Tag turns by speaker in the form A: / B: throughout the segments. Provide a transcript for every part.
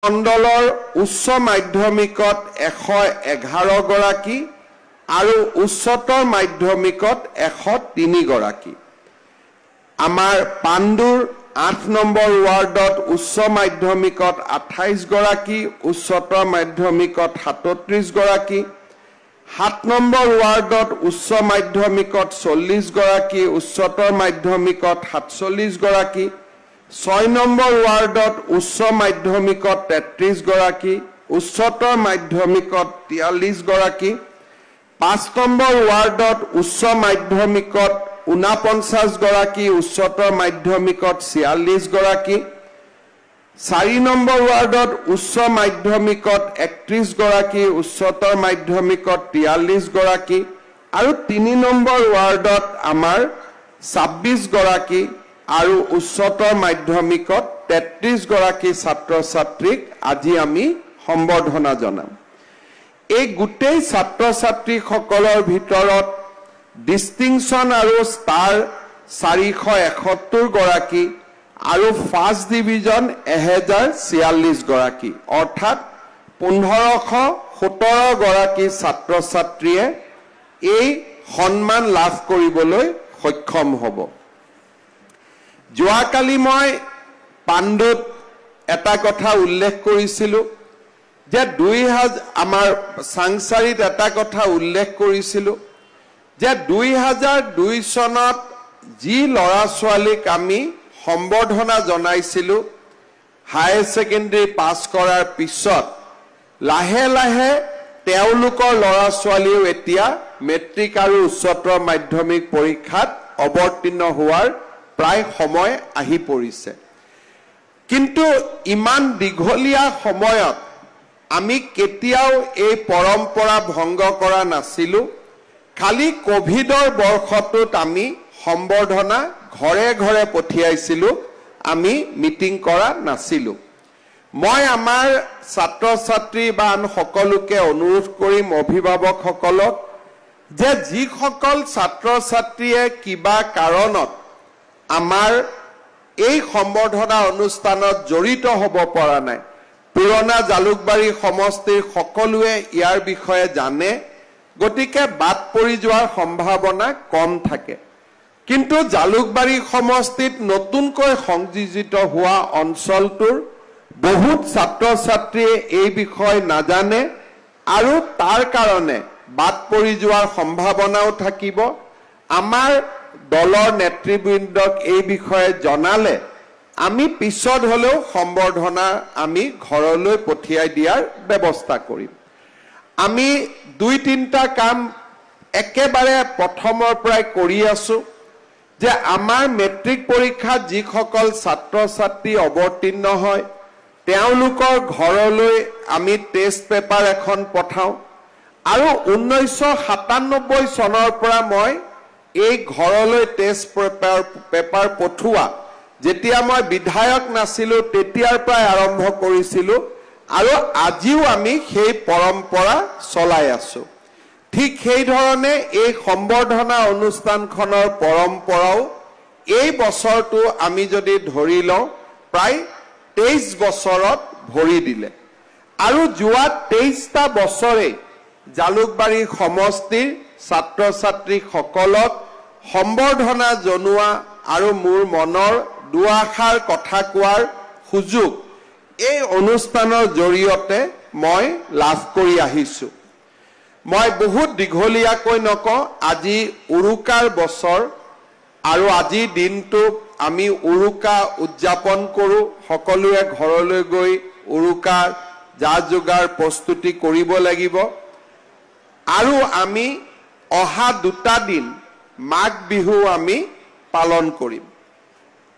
A: মণ্ডলৰ উচ্চ মাধ্যমিকত 111 গৰাকী আৰু উচ্চতৰ মাধ্যমিকত 103 গৰাকী। আমাৰ পাণ্ডুৰ 8 নম্বৰ ৱাৰ্ডত উচ্চ মাধ্যমিকত 28 গৰাকী, উচ্চতৰ মাধ্যমিকত 37 গৰাকী। 7 নম্বৰ ৱাৰ্ডত উচ্চ মাধ্যমিকত 40 গৰাকী, উচ্চতৰ মাধ্যমিকত 47 গৰাকী। 6 নম্বৰ ৱাৰ্ডত উচ্চ মাধ্যমিকত 33 গৰাকী, উচ্চতৰ মাধ্যমিকত 43 গৰাকী। 5 নম্বৰ ৱাৰ্ডত উচ্চ মাধ্যমিকত 49 গৰাকী, উচ্চতৰ মাধ্যমিকত 46 গৰাকী। 4 নম্বৰ ৱাৰ্ডত উচ্চ মাধ্যমিকত 31 গৰাকী, উচ্চতৰ মাধ্যমিকত 43 গৰাকী আৰু 3 নম্বৰ ৱাৰ্ডত আমাৰ 26 গৰাকী আৰু উচ্চতৰ মাধ্যমিকত 33 গৰাকী ছাত্ৰ ছাত্ৰীক আজি আমি সম্বৰ্ধনা জনাম। এই গোটেই ছাত্ৰ ছাত্ৰীসকলৰ ভিতৰত ডিষ্টিংশ্যন আৰু ষ্টাৰ 471 গৰাকী আৰু ফাৰ্ষ্ট ডিভিজন 1046 গৰাকী, অৰ্থাৎ 1517 গৰাকী ছাত্ৰ ছাত্ৰীয়ে এই সন্মান লাভ কৰিবলৈ সক্ষম হ'ব। যোৱাকালি মই পাণ্ডুত এটা কথা উল্লেখ কৰিছিলোঁ যে আমাৰ চাংচাৰীত এটা কথা উল্লেখ কৰিছিলোঁ যে 2002 চনত যি ল'ৰা ছোৱালীক আমি সম্বৰ্ধনা জনাইছিলোঁ হায়াৰ ছেকেণ্ডেৰী পাছ কৰাৰ পিছত লাহে লাহে তেওঁলোকৰ ল'ৰা ছোৱালীও এতিয়া মেট্ৰিক আৰু উচ্চতৰ মাধ্যমিক পৰীক্ষাত অৱতীৰ্ণ হোৱাৰ প্ৰায় সময় আহি পৰিছে। কিন্তু ইমান দীঘলীয়া সময়ত আমি কেতিয়াও এই পৰম্পৰা ভংগ কৰা নাছিলোঁ। খালি কোভিডৰ বৰ্ষটোত আমি সম্বৰ্ধনা ঘৰে ঘৰে পঠিয়াইছিলোঁ, আমি মিটিং কৰা নাছিলোঁ। মই আমাৰ ছাত্ৰ ছাত্ৰী বা আন সকলোকে অনুৰোধ কৰিম, অভিভাৱকসকলক, যে যিসকল ছাত্ৰ ছাত্ৰীয়ে কিবা কাৰণত আমাৰ এই সম্বৰ্ধনা অনুষ্ঠানত জড়িত হ'ব পৰা নাই, পুৰণা জালুকবাৰী সমষ্টিৰ সকলোৱে ইয়াৰ বিষয়ে জানে, গতিকে বাদ পৰি যোৱাৰ সম্ভাৱনা কম থাকে। কিন্তু জালুকবাৰী সমষ্টিত নতুনকৈ সংযোজিত হোৱা অঞ্চলটোৰ বহুত ছাত্ৰ ছাত্ৰীয়ে এই বিষয় নাজানে আৰু তাৰ কাৰণে বাদ পৰি যোৱাৰ সম্ভাৱনাও থাকিব। আমাৰ দলৰ নেতৃবৃন্দক এই বিষয়ে জনালে আমি পিছত হ'লেও সম্বৰ্ধনা আমি ঘৰলৈ পঠিয়াই দিয়াৰ ব্যৱস্থা কৰিম। আমি 2-3টা কাম একেবাৰে প্ৰথমৰ পৰাই কৰি আছোঁ যে আমাৰ মেট্ৰিক পৰীক্ষাত যিসকল ছাত্ৰ ছাত্ৰী অৱতীৰ্ণ হয় তেওঁলোকৰ ঘৰলৈ আমি টেষ্ট পেপাৰ এখন পঠাওঁ আৰু 1997 চনৰ পৰা মই এই ঘৰলৈ টেষ্ট পেপাৰ পঠোৱা যেতিয়া মই বিধায়ক নাছিলোঁ তেতিয়াৰ পৰাই আৰম্ভ কৰিছিলোঁ আৰু আজিও আমি সেই পৰম্পৰা চলাই আছোঁ। ঠিক সেই ধৰণে এই সম্বৰ্ধনা অনুষ্ঠানখনৰ পৰম্পৰাও এই বছৰটো আমি যদি ধৰি লওঁ প্ৰায় 23 বছৰত ভৰি দিলে আৰু যোৱা 23টা বছৰে জালুকবাৰী সমষ্টিৰ ছাত্ৰ ছাত্ৰীসকলক সম্বৰ্ধনা জনোৱা আৰু মোৰ মনৰ দুআষাৰ কথা কোৱাৰ সুযোগ এই অনুষ্ঠানৰ জৰিয়তে মই লাভ কৰি আহিছোঁ। মই বহুত দীঘলীয়াকৈ নকওঁ, আজি উৰুকাৰ বছৰ আৰু আজি দিনটো আমি উৰুকা উদযাপন কৰোঁ। সকলোৱে ঘৰলৈ গৈ উৰুকাৰ যা যোগাৰ প্ৰস্তুতি কৰিব লাগিব আৰু আমি অহা 2টা দিন মাঘ বিহু আমি পালন কৰিম।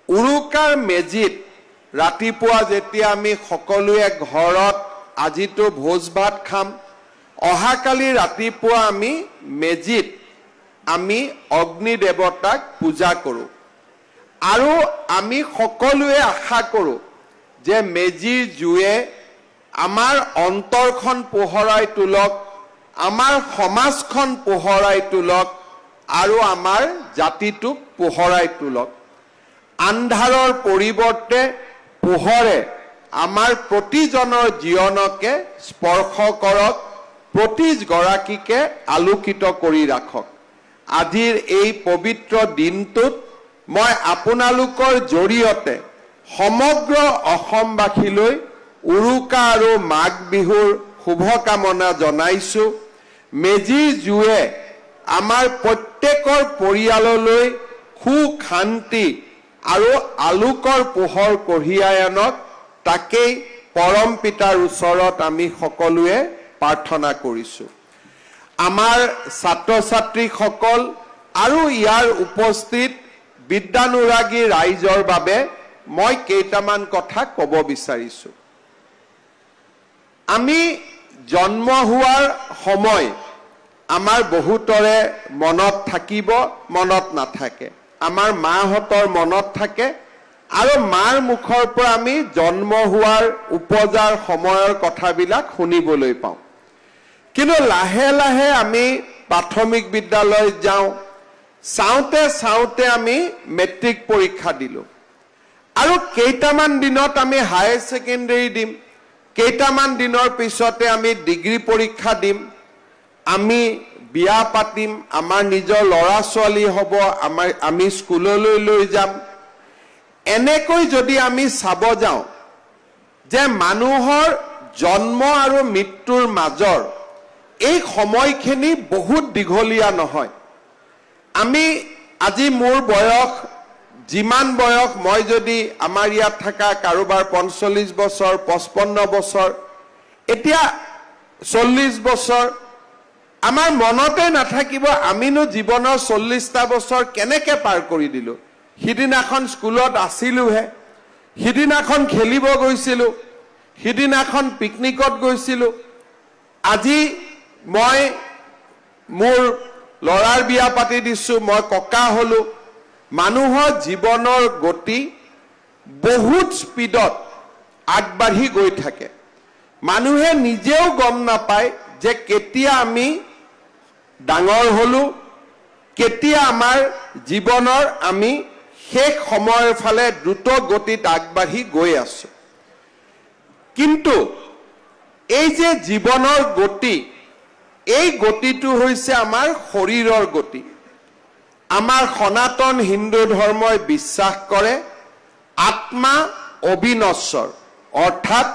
A: উৰুকাৰ মেজিত ৰাতিপুৱা যেতিয়া আমি সকলোৱে ঘৰত আজিতো ভোজ ভাত খাম, অহাকালি ৰাতিপুৱা আমি মেজিত আমি অগ্নি দেৱতাক পূজা কৰোঁ আৰু আমি সকলোৱে আশা কৰোঁ যে মেজিৰ জুয়ে আমাৰ অন্তৰখন পোহৰাই তোলক, আমাৰ সমাজখন পোহৰাই তোলক আৰু আমাৰ জাতিটোক পোহৰাই তোলক। আন্ধাৰৰ পৰিৱৰ্তে পোহৰে আমাৰ প্ৰতিজনৰ জীৱনকে স্পৰ্শ কৰক, প্ৰতিগৰাকীকে আলোকিত কৰি ৰাখক। আজিৰ এই পবিত্ৰ দিনটোত মই আপোনালোকৰ জৰিয়তে সমগ্ৰ অসমবাসীলৈ উৰুকা আৰু মাঘ বিহুৰ শুভকামনা জনাইছো। মেজিৰ জুয়ে আমাৰ প্ৰত্যেকৰ পৰিয়াললৈ সুখ শান্তি আৰু আলোকৰ পোহৰ কঢ়িয়াই আনক, তাকেই পৰম পিতাৰ ওচৰত আমি সকলোৱে প্ৰাৰ্থনা কৰিছো। আমাৰ ছাত্ৰ ছাত্ৰীসকল আৰু ইয়াৰ উপস্থিত বিদ্যানুৰাগী ৰাইজৰ বাবে মই কেইটামান কথা ক'ব বিচাৰিছো। আমি জন্ম হোৱাৰ সময় আমাৰ বহুতৰে মনত থাকিব, মনত নাথাকে। আমাৰ মাহঁতৰ মনত থাকে আৰু মাৰ মুখৰ পৰা আমি জন্ম হোৱাৰ উপজাৰ সময়ৰ কথাবিলাক শুনিবলৈ পাওঁ। কিন্তু লাহে লাহে আমি প্ৰাথমিক বিদ্যালয়ত যাওঁ, চাওঁতে চাওঁতে আমি মেট্ৰিক পৰীক্ষা দিলোঁ আৰু কেইটামান দিনত আমি হায়াৰ ছেকেণ্ডেৰী দিম, কেইটামান দিনৰ পিছতে আমি ডিগ্ৰী পৰীক্ষা দিম, আমি বিয়া পাতিম, আমাৰ নিজৰ ল'ৰা ছোৱালী হ'ব, আমি স্কুললৈ লৈ যাম। এনেকৈ যদি আমি চাব যাওঁ যে মানুহৰ জন্ম আৰু মৃত্যুৰ মাজৰ এই সময়খিনি বহুত দীঘলীয়া নহয়। আমি আজি মোৰ বয়স যিমান বয়স, মই যদি আমাৰ ইয়াত থকা কাৰোবাৰ 45 বছৰ 55 বছৰ, এতিয়া 40 বছৰ, আমাৰ মনতে নাথাকিব আমিনো জীৱনৰ 40টা বছৰ কেনেকৈ পাৰ কৰি দিলোঁ। সিদিনাখন স্কুলত আছিলোহে, সিদিনাখন খেলিব গৈছিলোঁ, সিদিনাখন পিকনিকত গৈছিলোঁ, আজি মই মোৰ ল'ৰাৰ বিয়া পাতি দিছোঁ, মই ককা হ'লোঁ। মানুহৰ জীৱনৰ গতি বহুত স্পীডত আগবাঢ়ি গৈ থাকে। মানুহে নিজেও গম নাপায় যে কেতিয়া আমি ডাঙৰ হ'লোঁ, কেতিয়া আমাৰ জীৱনৰ আমি শেষ সময়ৰ ফালে দ্ৰুত গতিত আগবাঢ়ি গৈ আছোঁ। কিন্তু এই যে জীৱনৰ গতি, এই গতিটো হৈছে আমাৰ শৰীৰৰ গতি। আমাৰ সনাতন হিন্দু ধৰ্মই বিশ্বাস কৰে আত্মা অবিনশ্বৰ, অৰ্থাৎ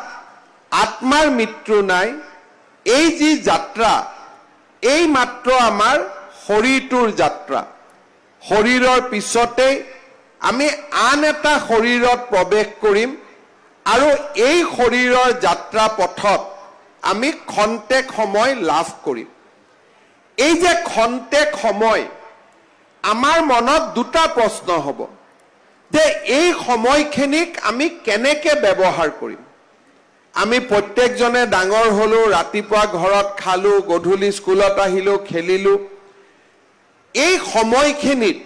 A: আত্মাৰ মৃত্যু নাই। এই যি যাত্ৰা, এই মাত্ৰ আমাৰ শৰীৰটোৰ যাত্ৰা। শৰীৰৰ পিছতেই আমি আন এটা শৰীৰত প্ৰৱেশ কৰিম আৰু এই শৰীৰৰ যাত্ৰা পথত আমি খন্তেক সময় লাভ কৰিম। এই যে খন্তেক সময়, আমাৰ মনত দুটা প্ৰশ্ন হ'ব যে এই সময়খিনিক আমি কেনেকৈ ব্যৱহাৰ কৰিম। আমি প্ৰত্যেকজনে ডাঙৰ হ'লোঁ, ৰাতিপুৱা ঘৰত খালোঁ, গধূলি স্কুলত আহিলোঁ, খেলিলোঁ। এই সময়খিনিত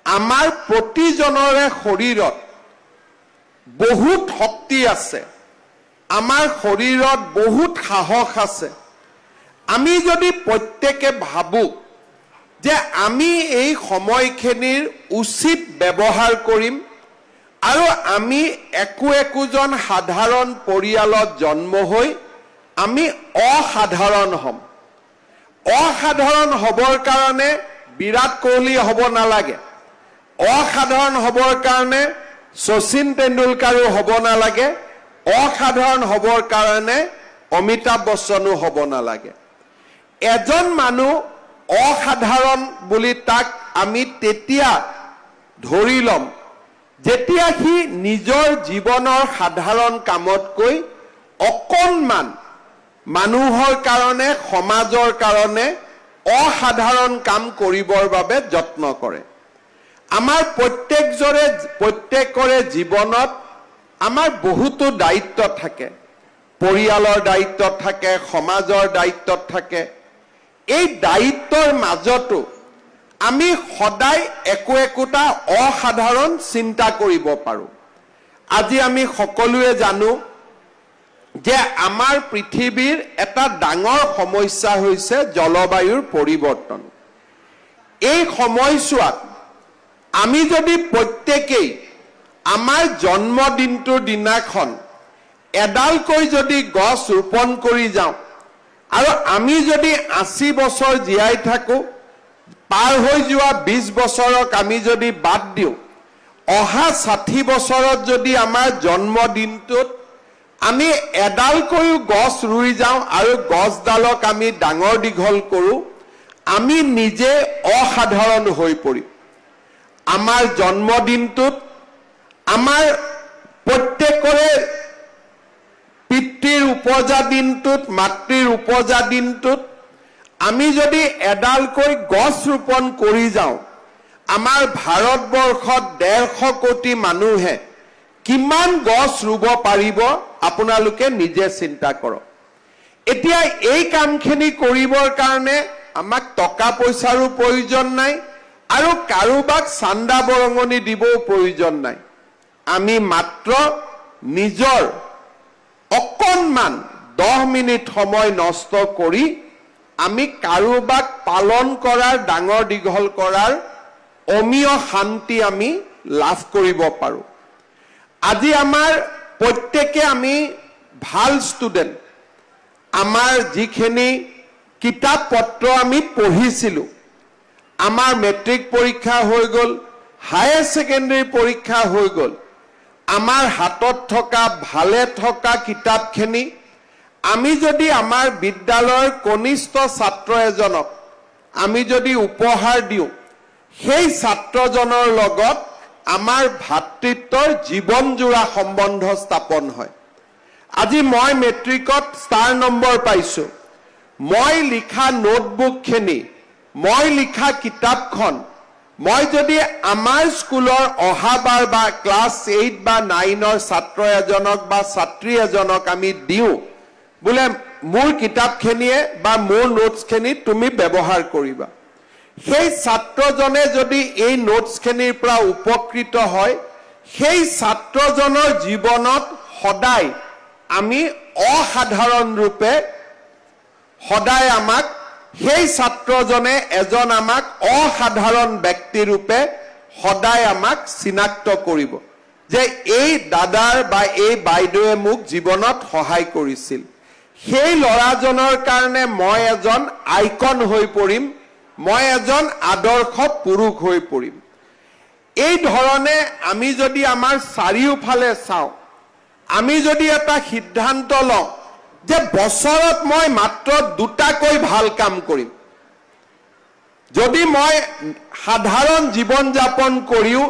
A: আমাৰ প্ৰতিজনৰে শৰীৰত বহুত শক্তি আছে, আমাৰ শৰীৰত বহুত সাহস আছে। আমি যদি প্ৰত্যেকে ভাবোঁ যে আমি এই সময়খিনিৰ উচিত ব্যৱহাৰ কৰিম আৰু আমি একোজন সাধাৰণ পৰিয়ালত জন্ম হৈ আমি অসাধাৰণ হ'ম। অসাধাৰণ হ'বৰ কাৰণে বিৰাট কোহলি হ'ব নালাগে, অসাধাৰণ হ'বৰ কাৰণে শচীন তেণ্ডুলকাৰো হ'ব নালাগে, অসাধাৰণ হ'বৰ কাৰণে অমিতাভ বচ্চনো হ'ব নালাগে। এজন মানুহ অসাধাৰণ বুলি তাক আমি তেতিয়া ধৰি ল'ম যেতিয়া সি নিজৰ জীৱনৰ সাধাৰণ কামতকৈ অকণমান মানুহৰ কাৰণে, সমাজৰ কাৰণে অসাধাৰণ কাম কৰিবৰ বাবে যত্ন কৰে। আমাৰ প্ৰত্যেকৰে জীৱনত আমাৰ বহুতো দায়িত্ব থাকে, পৰিয়ালৰ দায়িত্ব থাকে, সমাজৰ দায়িত্বত থাকে। এই দায়িত্বৰ মাজতো আমি সদায় একোটা অসাধাৰণ চিন্তা কৰিব পাৰোঁ। আজি আমি সকলোৱে জানো যে আমাৰ পৃথিৱীৰ এটা ডাঙৰ সমস্যা হৈছে জলবায়ুৰ পৰিৱৰ্তন। এই সময়ছোৱাত আমি যদি প্ৰত্যেকেই আমাৰ জন্মদিনটোৰ দিনাখন এডালকৈ যদি গছ ৰোপণ কৰি যাওঁ আৰু আমি যদি 80 বছৰ জীয়াই থাকো পাৰ হৈ যোৱা 20 বছৰক আমি যদি বাদ দিওঁ অহা 60 বছৰত যদি আমাৰ জন্মদিনটোত আমি এডালকৈ গছ ৰুই যাওঁ আৰু গছডালক আমি ডাঙৰ দীঘল কৰোঁ আমি নিজে অসাধাৰণ হৈ পৰিম আমাৰ জন্মদিনটোত আমাৰ প্ৰত্যেকৰে পিতৃৰ উপজা দিনটোত মাতৃৰ উপজা দিনটোত আমি যদি এডালকৈ গছ ৰোপণ কৰি যাওঁ আমাৰ ভাৰতবৰ্ষত 150 কোটি মানুহে কিমান গছ ৰুব পাৰিব আপোনালোকে নিজে চিন্তা কৰক এতিয়া এই কামখিনি কৰিবৰ কাৰণে আমাক টকা পইচাৰো প্ৰয়োজন নাই আৰু কাৰোবাক চান্দা বৰঙনি দিবও প্ৰয়োজন নাই আমি মাত্ৰ নিজৰ অকণমান 10 মিনিট সময় নষ্ট কৰি আমি কাৰোবাক পালন কৰাৰ ডাঙৰ দীঘল কৰাৰ অমীয় শান্তি আমি লাভ কৰিব পাৰোঁ আজি আমাৰ প্ৰত্যেকে আমি ভাল ষ্টুডেণ্ট আমাৰ যিখিনি কিতাপ পত্ৰ আমি পঢ়িছিলোঁ আমাৰ মেট্ৰিক পৰীক্ষা হৈ গ'ল হায়াৰ ছেকেণ্ডাৰী পৰীক্ষা হৈ গ'ল আমাৰ হাতত থকা ভালে থকা কিতাপখিনি আমি যদি আমাৰ বিদ্যালয়ৰ কনিষ্ঠ ছাত্ৰ এজনক আমি যদি উপহাৰ দিওঁ সেই ছাত্ৰজনৰ লগত আমাৰ ভাতৃত্বৰ জীৱনজোৰা সম্বন্ধ স্থাপন হয় আজি মই মেট্ৰিকত ষ্টাৰ নম্বৰ পাইছোঁ মই লিখা নোটবুকখিনি মই লিখা কিতাপখন মই যদি আমাৰ স্কুলৰ অহাবাৰ বা ক্লাছ 8 বা 9ৰ ছাত্ৰ এজনক বা ছাত্ৰী এজনক আমি দিওঁ বোলে মোৰ কিতাপখিনিয়ে বা মোৰ নোটছখিনি তুমি ব্যৱহাৰ কৰিবা সেই ছাত্ৰজনে যদি এই নোটছখিনিৰ পৰা উপকৃত হয় সেই ছাত্ৰজনৰ জীৱনত সদায় আমি অসাধাৰণ ৰূপে সদায় আমাক সেই ছাত্ৰজনে এজন আমাক অসাধাৰণ ব্যক্তি ৰূপে সদায় আমাক চিনাক্ত কৰিব যে এই দাদাৰ বা এই বাইদেৱে মোক জীৱনত সহায় কৰিছিল সেই ল'ৰাজনৰ কাৰণে মই এজন আইকন হৈ পৰিম মই এজন আদৰ্শ পুৰুষ হৈ পৰিম এই ধৰণে আমি যদি আমাৰ চাৰিওফালে চাওঁ আমি যদি এটা সিদ্ধান্ত লওঁ যে বছৰত মই মাত্ৰ দুটাকৈ ভাল কাম কৰিম যদি মই সাধাৰণ জীৱন যাপন কৰিও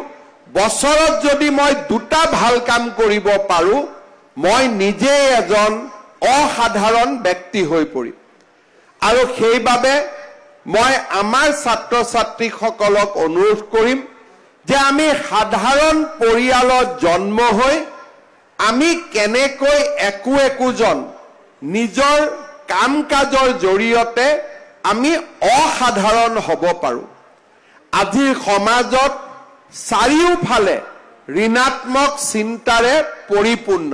A: বছৰত যদি মই দুটা ভাল কাম কৰিব পাৰোঁ মই নিজে এজন অসাধাৰণ ব্যক্তি হৈ পৰিম আৰু সেইবাবে মই আমাৰ ছাত্ৰ ছাত্ৰীসকলক অনুৰোধ কৰিম যে আমি সাধাৰণ পৰিয়ালত জন্ম হৈ আমি কেনেকৈ একোজন নিজৰ কাম কাজৰ জৰিয়তে আমি অসাধাৰণ হ'ব পাৰোঁ আজিৰ সমাজত চাৰিওফালে ঋণাত্মক চিন্তাৰে পৰিপূৰ্ণ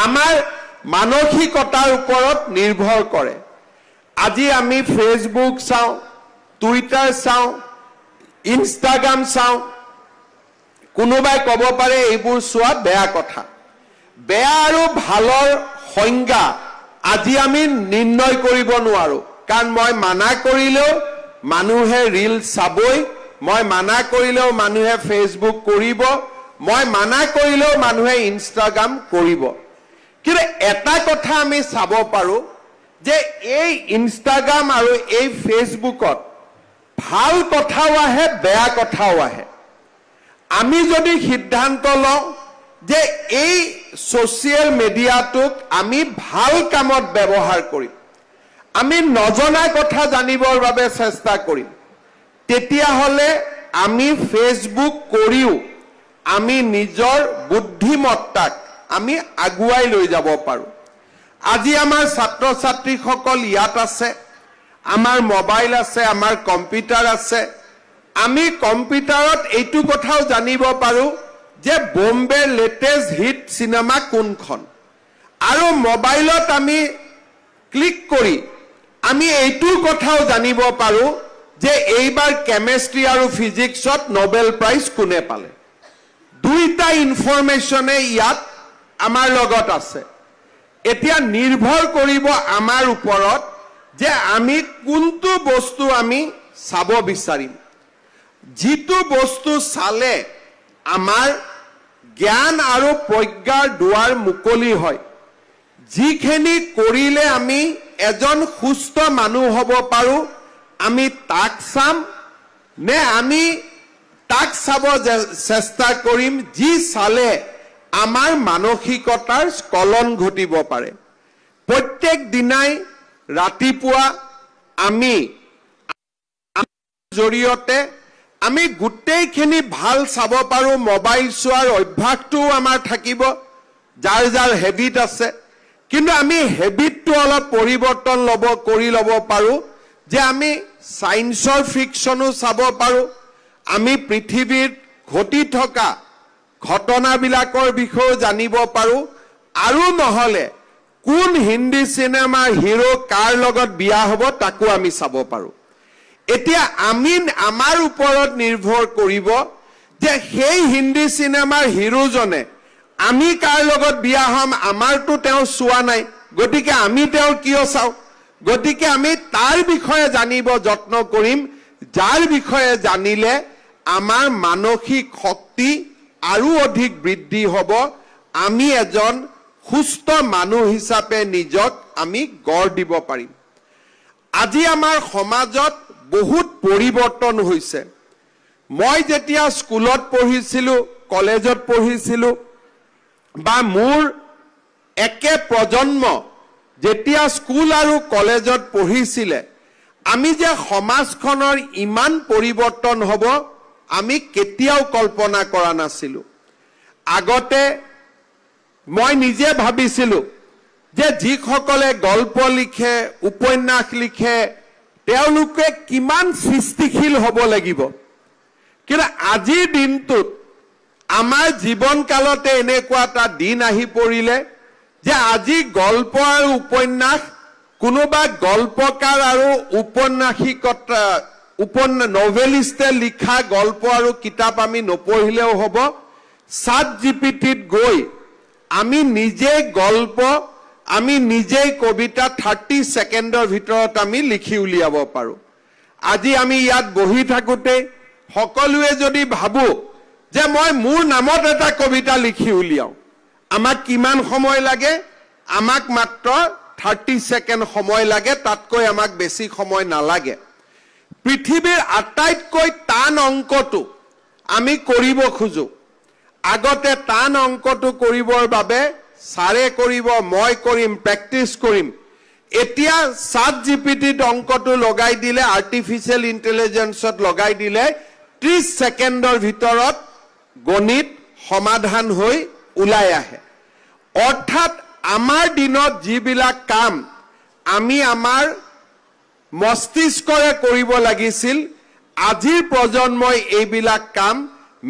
A: আমাৰ মানসিকতাৰ ওপৰত নিৰ্ভৰ কৰে আজি আমি ফেচবুক চাওঁ টুইটাৰ চাওঁ ইনষ্টাগ্ৰাম চাওঁ কোনোবাই ক'ব পাৰে এইবোৰ চোৱা বেয়া কথা বেয়া আৰু ভালৰ সংজ্ঞা আজি আমি নিৰ্ণয় কৰিব নোৱাৰোঁ কাৰণ মই মানা কৰিলেও মানুহে ৰীল চাবই মই মানা কৰিলেও মানুহে ফেচবুক কৰিব মই মানা কৰিলেও মানুহে ইনষ্টাগ্ৰাম কৰিব কিন্তু এটা কথা আমি চাব পাৰোঁ যে এই ইনষ্টাগ্ৰাম আৰু এই ফেচবুকত ভাল কথাও আহে বেয়া কথাও আহে আমি যদি সিদ্ধান্ত লওঁ যে এই সোশ্যাল মিডিয়াটোক আমি ভাল কামত ব্যৱহাৰ কৰিম আমি নজনা কথা জানিবৰ বাবে চেষ্টা কৰিম তেতিয়াহ'লে আমি ফেচবুক কৰিও আমি নিজৰ বুদ্ধিমত্তাক আমি আগুৱাই লৈ যাব পাৰোঁ আজি আমাৰ ছাত্ৰ ছাত্ৰীসকল ইয়াত আছে আমাৰ মোবাইল আছে আমাৰ কম্পিউটাৰ আছে আমি কম্পিউটাৰত এইটো কথাও জানিব পাৰোঁ যে বম্বেৰ লেটেষ্ট হিট সিনেমা কোনখন আৰু মোবাইলত আমি ক্লিক কৰি আমি এইটো কথাও জানিব পাৰোঁ যে এইবাৰ কেমিষ্ট্ৰি আৰু ফিজিক্সত নোবেল প্ৰাইজ কোনে পালে দুইটা ইনফৰমেশ্যনে ইয়াত আমাৰ লগত আছে এতিয়া নিৰ্ভৰ কৰিব আমাৰ ওপৰত যে আমি কোনটো বস্তু আমি চাব বিচাৰিম যিটো বস্তু চালে আমাৰ জ্ঞান আৰু প্ৰজ্ঞাৰ দুৱাৰ মুকলি হয় যিখিনি কৰিলে আমি এজন সুস্থ মানুহ হ'ব পাৰো আমি তাক চাম নে আমি তাক চাব চেষ্টা কৰিম যি চালে আমাৰ মানসিকতাৰ স্খলন ঘটিব পাৰে প্ৰত্যেক দিনাই ৰাতিপুৱা আমি জৰিয়তে আমি গোটেইখিনি ভাল চাব পাৰো মোবাইল চোৱাৰ অভ্যাসটো আমাৰ থাকিব যাৰ যাৰ হেবিট আছে কিন্তু আমি হেবিটটো অলপ পৰিৱৰ্তন কৰি ল'ব পাৰো যে আমি সায়েন্সৰ ফিকশনো চাব পাৰো আমি পৃথিৱীত ঘটি থকা ঘটনাবিলাকৰ বিষয়ে জানিব পাৰো আৰু নহলে কোন হিন্দী সিনেমাৰ হিৰো কাৰ লগত বিয়া হ'ব তাকো আমি চাব পাৰো এতিয়া আমি আমাৰ ওপৰত নিৰ্ভৰ কৰিব যে সেই হিন্দী সিনেমাৰ হিৰোজনে আমি কাৰ লগত বিয়া হম আমাৰটো তেওঁ চোৱা নাই গতিকে আমি তেওঁৰ কিয় চাও গতিকে আমি তাৰ বিষয়ে জানিব যত্ন কৰিম যাৰ বিষয়ে জানিলে আমাৰ মানসিক শক্তি আৰু অধিক বৃদ্ধি হ'ব আমি এজন সুস্থ মানুহ হিচাপে নিজক আমি গঢ় দিব পাৰিম আজি আমাৰ সমাজত বহুত পৰিৱৰ্তন হৈছে মই যেতিয়া স্কুলত পঢ়িছিলো কলেজত পঢ়িছিলো বা মোৰ একে প্ৰজন্ম যেতিয়া স্কুল আৰু কলেজত পঢ়িছিলে আমি যে সমাজখনৰ ইমান পৰিৱৰ্তন হ'ব আমি কেতিয়াও কল্পনা কৰা নাছিলো আগতে মই নিজে ভাবিছিলো যে যিসকলে গল্প লিখে উপন্যাস লিখে তেওঁলোকে কিমান সৃষ্টিশীল হ'ব লাগিব কিন্তু আজিৰ দিনটোত আমাৰ জীৱন কালতে এনেকুৱা এটা দিন আহি পৰিলে যে আজি গল্প আৰু উপন্যাস কোনোবা গল্পকাৰ আৰু উপন্যাসিকতা নভেলিষ্টে লিখা গল্প আৰু কিতাপ আমি নপঢ়িলেও হ'ব ChatGPTত গৈ আমি নিজে গল্প আমি নিজে কবিতা 30 সেকেন্ডৰ ভিতৰত আমি লিখি উলিয়াব পাৰো আজি আমি ইয়াত বহি থাকোতে সকলোৱে যদি ভাবো যে মই মোৰ নামত এটা কবিতা লিখি উলিয়াও আমাক কিমান সময় লাগে আমাক মাত্ৰ 30 সেকেন্ড সময় লাগে তাতকৈ আমাক বেছি সময় নালাগে পৃথিৱীৰ আটাইতকৈ টান অংকটো আমি কৰিব খুজো আগতে টান অংকটো কৰিবৰ বাবে সাৰে কৰিব মই কৰিম প্ৰেক্টিস কৰিম এতিয়া ChatGPTত অংকটো লগাই দিলে আৰ্টিফিশিয়াল ইন্টেলিজেন্সত লগাই দিলে 30 সেকেন্ডৰ ভিতৰত গণিত সমাধান হৈ ওলাই আহে অৰ্থাৎ আমাৰ দিনত যিবিলাক কাম আমি আমাৰ মস্তিষ্কৰে কৰিব লাগিছিল আজিৰ প্ৰজন্মই এইবিলাক কাম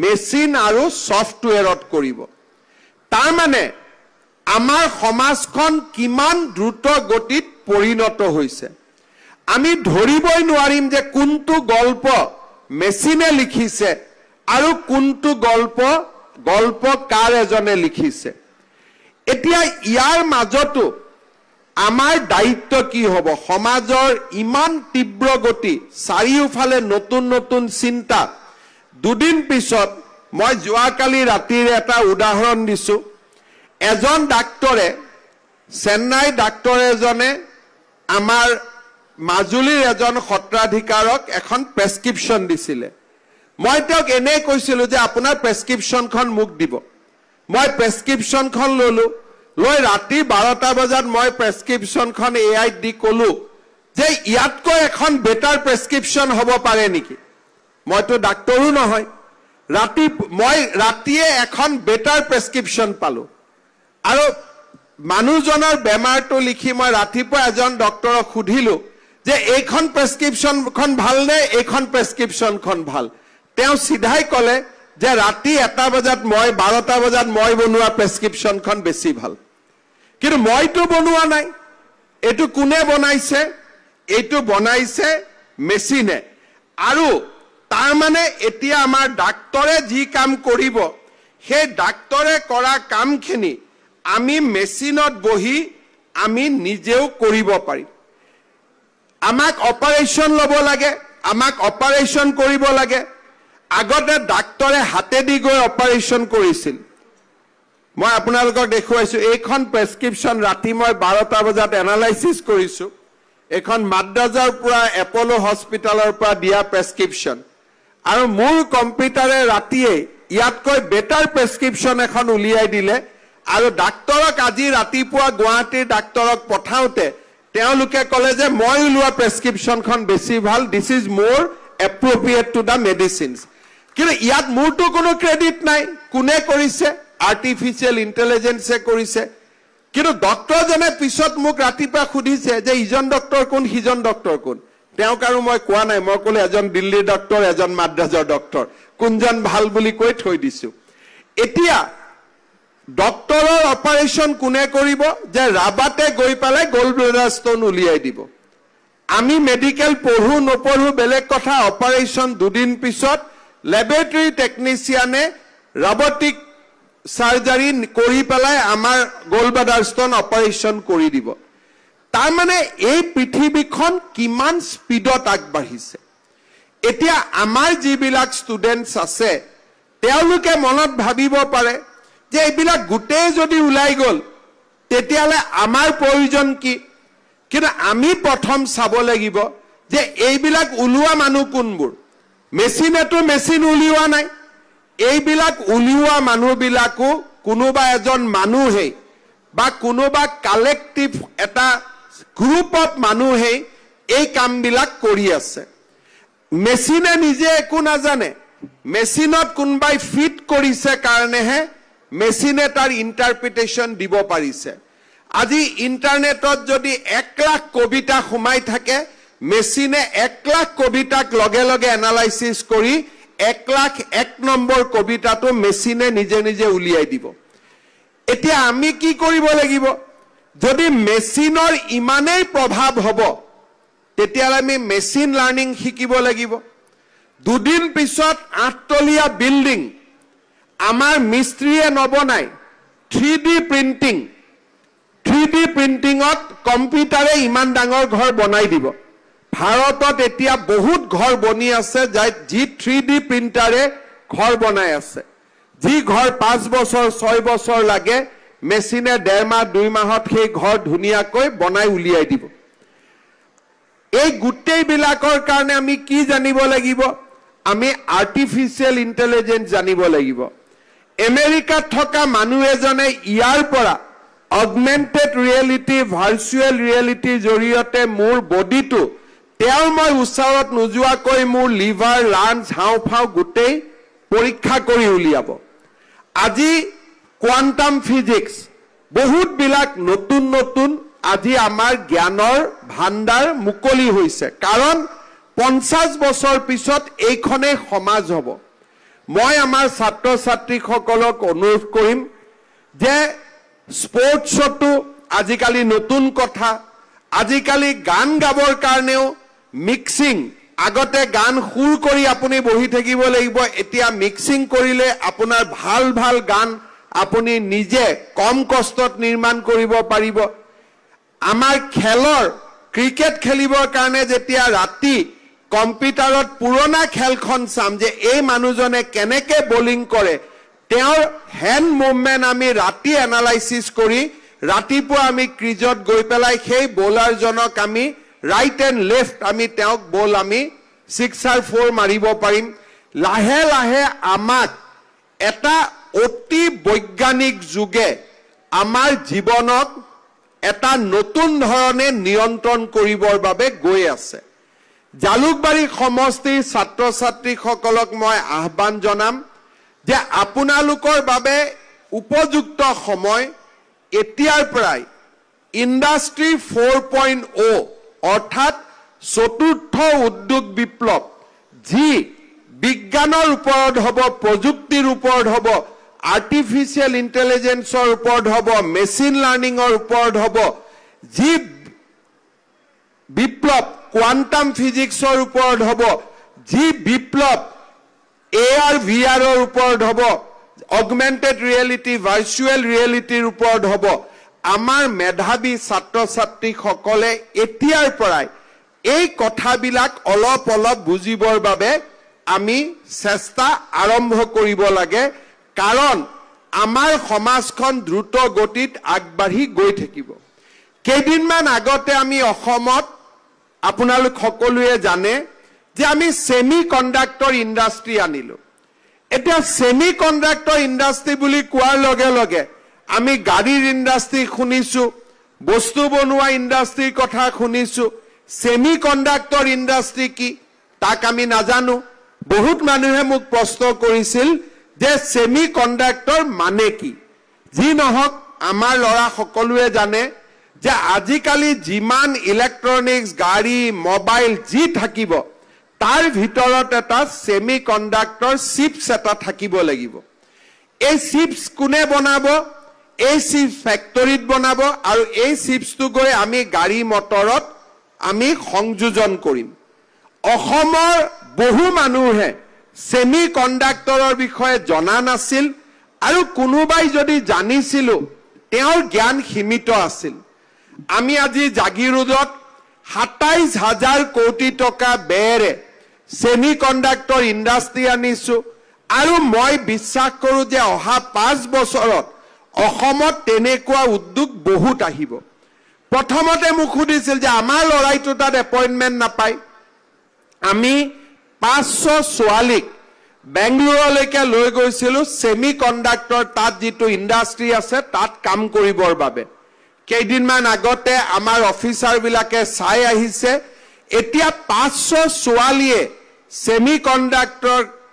A: মেচিন আৰু সফটওয়্যাৰত কৰিব তাৰ মানে আমাৰ সমাজখন কিমান দ্ৰুত গতিত পৰিণত হৈছে আমি ধৰিবই নোৱাৰিম যে কোনটো গল্প মেচিনে লিখিছে আৰু কোনটো গল্পকাৰ এজনে লিখিছে এতিয়া ইয়াৰ মাজতো আমাৰ দায়িত্ব কি হ'ব সমাজৰ ইমান তীব্ৰ গতি চাৰিওফালে নতুন নতুন চিন্তা দুদিন পিছত মই যোৱাকালি ৰাতিৰ এটা উদাহৰণ দিছো এজন ডাক্তৰে চেন্নাই ডাক্তৰ এজনে আমাৰ মাজুলীৰ এজন সত্ৰাধিকাৰক এখন প্ৰেছক্ৰিপশ্যন দিছিলে মই তেওঁক এনে কৈছিলো যে আপোনাৰ প্ৰেছক্ৰিপশ্যনখন মোক দিব মই প্ৰেছক্ৰিপশ্যনখন ললো লৈ ৰাতি 12টা বজাত মই প্ৰেছক্ৰিপশ্যনখন এআইত দি কলো যে ইয়াতকৈ এখন বেটাৰ প্ৰেছক্ৰিপশ্যন হ'ব পাৰে নেকি মইতো ডাক্তৰো নহয় মই ৰাতিয়ে এখন বেটাৰ প্ৰেছক্ৰিপশ্যন পালো আৰু মানুহজনৰ বেমাৰটো লিখি মই ৰাতিপুৱা এজন ডক্টৰক সুধিলো যে এইখন প্ৰেছক্ৰিপশ্যনখন ভাল নে এইখন প্ৰেছক্ৰিপশ্যনখন ভাল তেওঁ সিধাই ক'লে যে ৰাতি 1টা বজাত মই 12টা বজাত মই বনোৱা প্ৰেছক্ৰিপশ্যনখন বেছি ভাল কিন্তু মইতো বনোৱা নাই এটো কোনে বনাইছে এটো বনাইছে মেচিনে আৰু তাৰ মানে এতিয়া আমাৰ ডাক্তৰে যি কাম কৰিব সেই ডাক্তৰে কৰা কামখিনি আমি মেচিনত বহি আমি নিজেও কৰিব পাৰিম আমাক অপাৰেশ্যন ল'ব লাগে আমাক অপাৰেশ্যন কৰিব লাগে আগতে ডাক্তৰে হাতেদি গৈ অপাৰেশ্যন কৰিছিল মই আপোনালোকক দেখুৱাইছো এইখন প্ৰেছক্ৰিপশ্যন ৰাতি মই 12টা বজাত এনালাইসিস কৰিছো এখন মাদ্ৰাজৰ পৰা এপলো হস্পিটালৰ পৰা দিয়া প্ৰেছক্ৰিপশ্যন আৰু মোৰ কম্পিউটাৰে ৰাতিয়ে ইয়াতকৈ বেটাৰ প্ৰেছক্ৰিপশ্যন এখন উলিয়াই দিলে আৰু ডাক্তৰক আজি ৰাতিপুৱা গুৱাহাটীৰ ডাক্তৰক পঠাওতে তেওঁলোকে ক'লে যে মই উলিওৱা প্ৰেছক্ৰিপশ্যনখন বেছি ভাল দিস ইজ মোৰ এপ্ৰোপ্ৰিয়েট টু দা মেডিচিনছ কিন্তু ইয়াত মোৰটো কোনো ক্ৰেডিট নাই কোনে কৰিছে আৰ্টিফিচিয়েল ইন্টেলিজেন্সে কৰিছে কিন্তু ডক্টৰজনে পিছত মোক ৰাতিপুৱা খুদিছে যে ইজন ডক্টৰ কোন হিজন ডক্টৰ কোন তেওঁ কাৰো মই কোৱা নাই মই ক'লে এজন দিল্লীৰ ডক্টৰ এজন মাদ্ৰাজৰ ডক্টৰ কোনজন ভাল বুলি কৈ থৈ দিছো এতিয়া ডক্টৰৰ অপাৰেশ্যন কোনে কৰিব যে ৰাবাতে গৈ পালে গোল্ড ব্লাডাৰ ষ্টোন উলিয়াই দিব আমি মেডিকেল পঢ়ু নপঢ়ু বেলেগ কথা অপাৰেশ্যন দুদিন পিছত ল্যাবৰেটৰী টেকনিচিয়ানে ৰবটিক সাৰ্জাৰী কৰি পেলাই আমাৰ গোল্ড ব্লাডাৰ ষ্টোন অপাৰেশ্যন কৰি দিব তাৰ মানে এই পৃথিৱীখন কিমান স্পিডত আগবাঢ়িছে এতিয়া আমাৰ যিবিলাক ষ্টুডেন্টছ আছে তেওঁলোকে মনত ভাবিব পাৰে যে এইবিলাক গুটেই যদি উলাই গল তেতিয়ালে আমাৰ প্ৰয়োজন কি কিন্তু আমি প্ৰথম চাব লাগিব যে এইবিলাক উলুৱা মানুহ কোনবোৰ মেচিনেটো মেচিন উলিওৱা নাই এইবিলাক উলিওৱা মানুহবিলাকো কোনোবা এজন মানুহে বা কোনোবা কালেক্টিভ এটা গ্ৰুপ অফ মানুহে এই কামবিলাক কৰি আছে মেচিনে নিজে একো নাজানে মেচিনত কোনবাই ফিট কৰিছে কাৰণেহে মেচিনে তাৰ ইন্টাৰপ্ৰিটেশন দিব পাৰিছে আজি ইন্টাৰনেটত যদি 1 লাখ কবিতা সোমাই থাকে মেচিনে 1 লাখ কবিতাক লগে লগে এনালাইসিস কৰি 1 লাখ 1 নম্বৰ কবিতাটো মেচিনে নিজে নিজে উলিয়াই দিব এতিয়া আমি কি কৰিব লাগিব যদি মেচিনৰ ইমানেই প্ৰভাৱ হ'ব তেতিয়ালে আমি মেচিন লাৰ্নিং শিকিব লাগিব দুদিন পিছত 8 তলীয়া বিল্ডিং আমাৰ মিস্ত্ৰীয়ে নবনাই 3D প্ৰিন্টিংত কম্পিউটাৰে ইমান ডাঙৰ ঘৰ বনাই দিব ভাৰতত এতিয়া বহুত ঘৰ বনি আছে যি 3D প্ৰিন্টাৰে ঘৰ বনাই আছে যি ঘৰ 5 বছৰ 6 বছৰ লাগে মেচিনে 1.5 মাহ 2 মাহত সেই ঘৰ ধুনিয়াকৈ বনাই উলিয়াই দিব এই গুটেই বিলাকৰ কাৰণে আমি কি জানিব লাগিব আমি আৰ্টিফিচিয়েল ইন্টেলিজেন্স জানিব লাগিব আমেৰিকাত থকা মানুহ এজনে ইয়াৰ পৰা অগমেন্টেড ৰিয়েলিটি ভাৰ্চুৱেল ৰিয়েলিটিৰ জৰিয়তে মোৰ বডিটো তেওঁ মই উচ্চাৰত নোযোৱাকৈ মোৰ লিভাৰ লাঞ্চ হাওঁফাওঁ গুটেই পৰীক্ষা কৰি উলিয়াব আজি কোৱান্টাম ফিজিক্স বহুত বিলাক নতুন নতুন আজি আমাৰ জ্ঞানৰ ভাণ্ডাৰ মুকলি হৈছে কাৰণ 50 বছৰ পিছত এইখনে সমাজ হ'ব মই আমাৰ ছাত্ৰ ছাত্ৰীসকলক অনুৰোধ কৰিম যে স্পৰ্টছটো আজিকালি নতুন কথা আজিকালি গান গাবৰ কাৰণেও মিক্সিং আগতে গান সুৰ কৰি আপুনি বহি থাকিব লাগিব এতিয়া মিক্সিং কৰিলে আপোনাৰ ভাল ভাল গান আপুনি নিজে কম কষ্টত নিৰ্মাণ কৰিব পাৰিব আমাৰ খেলৰ ক্ৰিকেট খেলিবৰ কাৰণে যেতিয়া ৰাতি কম্পিউটাৰত পুৰণা খেলখন চাম যে এই মানুহজনে কেনেকে বোলিং কৰে তেওঁৰ হ্যান্ড মুভমেন্ট আমি ৰাতি এনালাইসিস কৰি ৰাতিপুৱা আমি ক্ৰিজত গৈ পেলাই সেই বোলাৰজনক আমি ৰাইট এণ্ড লেফট আমি তেওঁক বল আমি 6 or 4 মাৰিব পাৰিম লাহে লাহে আমাক এটা অতি বৈজ্ঞানিক যুগে আমাৰ জীৱনক এটা নতুন ধৰণে নিয়ন্ত্ৰণ কৰিবৰ বাবে গৈ আছে জালুকবাৰী সমষ্টিৰ ছাত্ৰ ছাত্ৰীসকলক মই আহ্বান জনাম যে আপোনালোকৰ বাবে উপযুক্ত সময় এতিয়াৰ পৰাই ইণ্ডাষ্ট্ৰী 4.0 অৰ্থাৎ চতুৰ্থ উদ্যোগ বিপ্লৱ যি বিজ্ঞানৰ ওপৰত হ'ব প্ৰযুক্তিৰ ওপৰত হ'ব আৰ্টিফিচিয়েল ইন্টেলিজেন্সৰ ওপৰত হ'ব মেচিন লাৰ্নিংৰ ওপৰত হ'ব যি বিপ্লৱ কোৱান্টাম ফিজিক্সৰ ওপৰত হ'ব যি বিপ্লৱ AR VRৰ ওপৰত হ'ব অগমেন্টেড ৰিয়েলিটি ভাৰ্চুৱেল ৰিয়েলিটিৰ ওপৰত হ'ব আমাৰ মেধাৱী ছাত্ৰ ছাত্ৰীসকলে এতিয়াৰ পৰাই এই কথাবিলাক অলপ অলপ বুজিবৰ বাবে আমি চেষ্টা আৰম্ভ কৰিব লাগে কাৰণ আমাৰ সমাজখন দ্ৰুত গতিত আগবাঢ়ি গৈ থাকিব কেইদিনমান আগতে আমি অসমত আপোনালোক সকলোৱে জানে যে আমি সেমি কণ্ডাক্টৰ ইণ্ডাষ্ট্ৰি আনিলো এটা সেমি কণ্ডাক্টৰ ইণ্ডাষ্ট্ৰি বুলি কোৱাৰ লগে লগে আমি গাড়ীৰ ইণ্ডাষ্ট্ৰি শুনিছো বস্তু বনোৱা ইণ্ডাষ্ট্ৰিৰ কথা শুনিছো সেমি কণ্ডাক্টৰ ইণ্ডাষ্ট্ৰি কি তাক আমি নাজানো বহুত মানুহে মোক প্ৰশ্ন কৰিছিল যে সেমি কণ্ডাক্টৰ মানে কি যি নহক আমাৰ লৰা সকলোৱে জানে যে আজিকালি যিমান ইলেক্ট্ৰনিক্স গাড়ী মোবাইল যি থাকিব তাৰ ভিতৰত এটা সেমি কণ্ডাক্টৰ চিপছ এটা থাকিব লাগিব এই চিপছ কোনে বনাব এই চিপছ ফ্যাক্টৰীত বনাব আৰু এই চিপছটো গৈ আমি গাড়ী মটৰত আমি সংযোজন কৰিম অসমৰ বহু মানুহে সেমি কণ্ডাক্টৰৰ বিষয়ে জনা নাছিল আৰু কোনোবাই যদি জানিছিল তেওঁৰ জ্ঞান সীমিত আছিল আমি আজি জাগিৰোডত ২৭,০০০ কোটি টকা ব্যয়েৰে সেমি কণ্ডাক্টৰ ইণ্ডাষ্ট্ৰি আনিছো আৰু মই বিশ্বাস কৰো যে অহা ৫ বছৰত অসমত তেনেকুৱা উদ্যোগ বহুত আহিব প্ৰথমতে মোক সুধিছিল যে আমাৰ লৰাইটো তাত এপইণ্টমেণ্ট নাপায় আমি ৫০০ ছোৱালীক বেংগলুৰুলৈকে লৈ গৈছিলো সেমি কণ্ডাক্টৰ তাত যিটো ইণ্ডাষ্ট্ৰি আছে তাত কাম কৰিবৰ বাবে কেইদিনমান আগতে আমাৰ অফিচাৰ বিলাকে চাই আহিছে এতিয়া ৫০০ ছোৱালীয়ে সেমি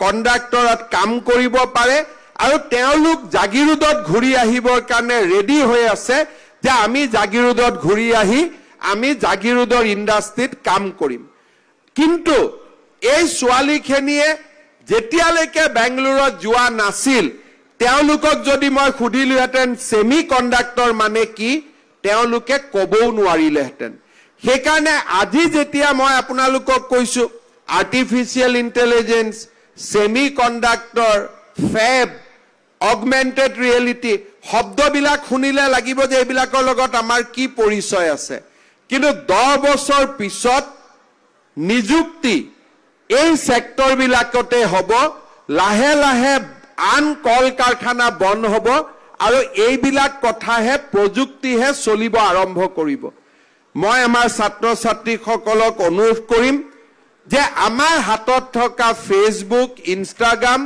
A: কণ্ডাক্টৰত কাম কৰিব পাৰে আৰু তেওঁলোক জাগিৰোডত ঘূৰি আহিবৰ কাৰণে ৰেডি হৈ আছে যে আমি জাগিৰোডত ঘূৰি আহি আমি জাগিৰোডৰ ইণ্ডাষ্ট্ৰিত কাম কৰিম কিন্তু এই ছোৱালীখিনিয়ে যেতিয়ালৈকে বেংগলুৰুত যোৱা নাছিল তেওঁলোকক যদি মই সুধিলোহেঁতেন সেমি কণ্ডাক্টৰ মানে কি তেওঁলোকে ক'বও নোৱাৰিলেহেঁতেন সেইকাৰণে আজি যেতিয়া মই আপোনালোকক কৈছো artificial intelligence semi conductor Feb augmented reality শব্দবিলাক শুনিলে লাগিব যে এইবিলাকৰ লগত আমাৰ কি পৰিচয় আছে কিন্তু 10 বছৰ পিছত নিযুক্তি এই সেক্টৰ বিলাকতে হ'ব লাহে লাহে আন কল কাৰখানা বন্ধ হ'ব আৰু এইবিলাক কথাহে প্ৰযুক্তিহে চলিব আৰম্ভ কৰিব মই আমাৰ ছাত্ৰ ছাত্ৰীসকলক অনুৰোধ কৰিম যে আমাৰ হাতত থকা ফেসবুক ইনষ্টাগ্ৰাম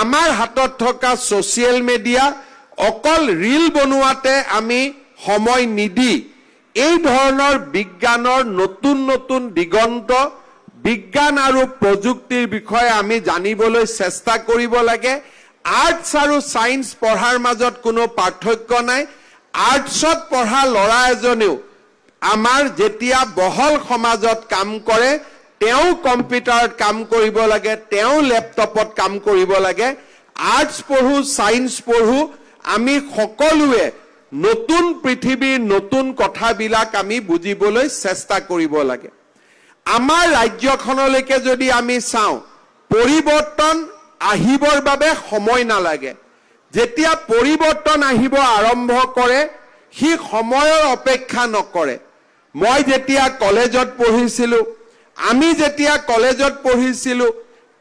A: আমাৰ হাতত থকা সোশ্যাল মিডিয়া অকল ৰীল বনোৱাতে আমি সময় নিদি এই ধৰণৰ বিজ্ঞানৰ নতুন নতুন দিগন্ত বিজ্ঞান আৰু প্ৰযুক্তিৰ বিষয়ে আমি জানিবলৈ চেষ্টা কৰিব লাগে আৰ্টছ আৰু সায়েন্স পঢ়াৰ মাজত কোনো পাৰ্থক্য নাই আৰ্টছত পঢ়া ল'ৰা এজনেও আমাৰ যেতিয়া বহল সমাজত কাম কৰে তেও কম্পিউটাৰত কাম কৰিব লাগে তেও ল্যাপটপত কাম কৰিব লাগে আৰ্টছ পঢ়ু সায়েন্স পঢ়ু আমি সকলোৱে নতুন পৃথিৱীৰ নতুন কথাবিলাক আমি বুজিবলৈ চেষ্টা কৰিব লাগে আমাৰ ৰাজ্যখনলৈকে যদি আমি চাওঁ পৰিৱৰ্তন আহিবৰ বাবে সময় নালাগে যেতিয়া পৰিৱৰ্তন আহিব আৰম্ভ কৰে হি সময়ৰ অপেক্ষা নকৰে মই যেতিয়া কলেজত পঢ়িছিলো আমি যেতিয়া কলেজত পঢ়িছিলো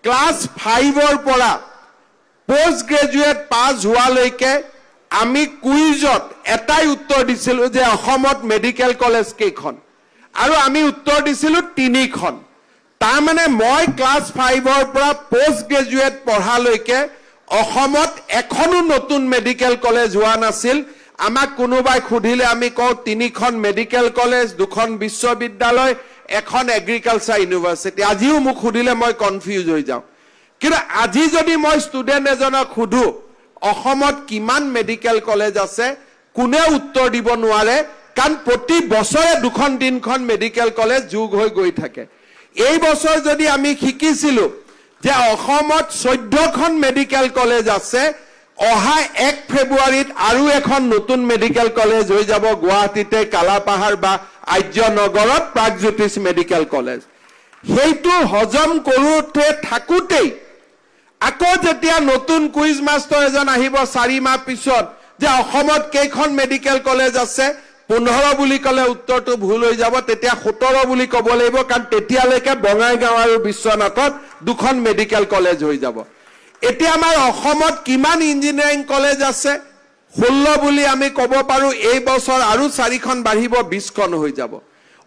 A: ক্লাস 5ৰ পৰা পোষ্ট গ্ৰেজুৱেট পাস হোৱালৈকে আমি কুইজত এটাই উত্তৰ দিছিলো যে অসমত মেডিকেল কলেজ কেইখন আৰু আমি উত্তৰ দিছিলো 3খন তাৰ মানে মই ক্লাস 5ৰ পৰা পোষ্ট গ্ৰেজুৱেট পঢ়ালৈকে অসমত এখনো নতুন মেডিকেল কলেজ হোৱা নাছিল আমাক কোনোবাই খুদিলে আমি কও 3খন মেডিকেল কলেজ 2খন বিশ্ববিদ্যালয় এখন এগ্ৰিকালচাৰ ইউনিভাৰ্সিটি আজিও মোক খুদিলে মই কনফিউজ হৈ যাওঁ কিন্তু আজি যদি মই ষ্টুডেন্ট এজনক খুদু অসমত কিমান মেডিকেল কলেজ আছে কোনে উত্তৰ দিব নোৱাৰে কাৰণ প্ৰতি বছৰে 2খন 3খন মেডিকেল কলেজ যোগ হৈ গৈ থাকে এই বছৰ যদি আমি শিকিছিলো যে অসমত 14খন মেডিকেল কলেজ আছে অহা 1 ফেব্ৰুৱাৰীত আৰু এখন নতুন মেডিকেল কলেজ হৈ যাব গুৱাহাটীতে কালাপাহাৰ বা আৰ্যনগৰত প্ৰাগজ্যোতিষ মেডিকেল কলেজ হেইটো হজম কৰোতে থাকুতেই আকৌ যেতিয়া নতুন কুইজ মাষ্টাৰ এজন আহিব 4 মাহ পিছত যে অসমত কেইখন মেডিকেল কলেজ আছে 15 বুলি ক'লে উত্তৰটো ভুল হৈ যাব তেতিয়া 17 বুলি ক'ব লাগিব কাৰণ তেতিয়ালৈকে বঙাইগাঁও আৰু বিশ্বনাথত দুখন মেডিকেল কলেজ হৈ যাব এতিয়া আমাৰ অসমত কিমান ইঞ্জিনিয়াৰিং কলেজ আছে 16 বুলি আমি ক'ব পাৰো এই বছৰ আৰু 4খন বাঢ়িব 20খন হৈ যাব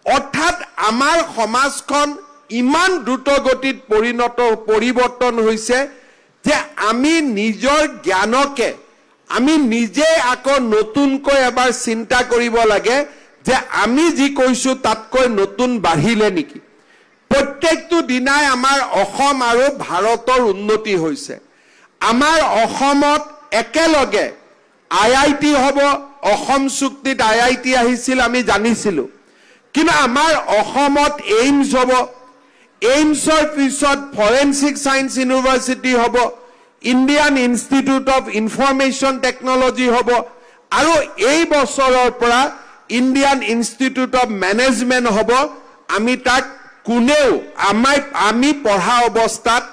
A: অৰ্থাৎ আমাৰ সমাজখন ইমান দ্ৰুত গতিত পৰিৱৰ্তন হৈছে যে আমি নিজৰ জ্ঞানকে আমি নিজে আকৌ নতুনকৈ এবাৰ চিন্তা কৰিব লাগে যে আমি যি কৈছো তাতকৈ নতুন বাঢ়িলে নেকি প্ৰত্যেকটো দিনাই আমাৰ অসম আৰু ভাৰতৰ উন্নতি হৈছে আমাৰ অসমত একেলগে আইআইটি হ'ব অসম চুক্তিত আইআইটি আহিছিল আমি জানিছিলো কিন্তু আমাৰ অসমত এইমছ হ'ব এইমছৰ পিছত ফৰেনসিক সায়েন্স ইউনিভাৰ্সিটি হ'ব Indian institute of information technology হ'ব আৰু এই বছৰৰ পৰা ইণ্ডিয়ান ইনষ্টিটিউট অফ মেনেজমেণ্ট হ'ব আমি তাক কোনেও আমি পঢ়া অৱস্থাত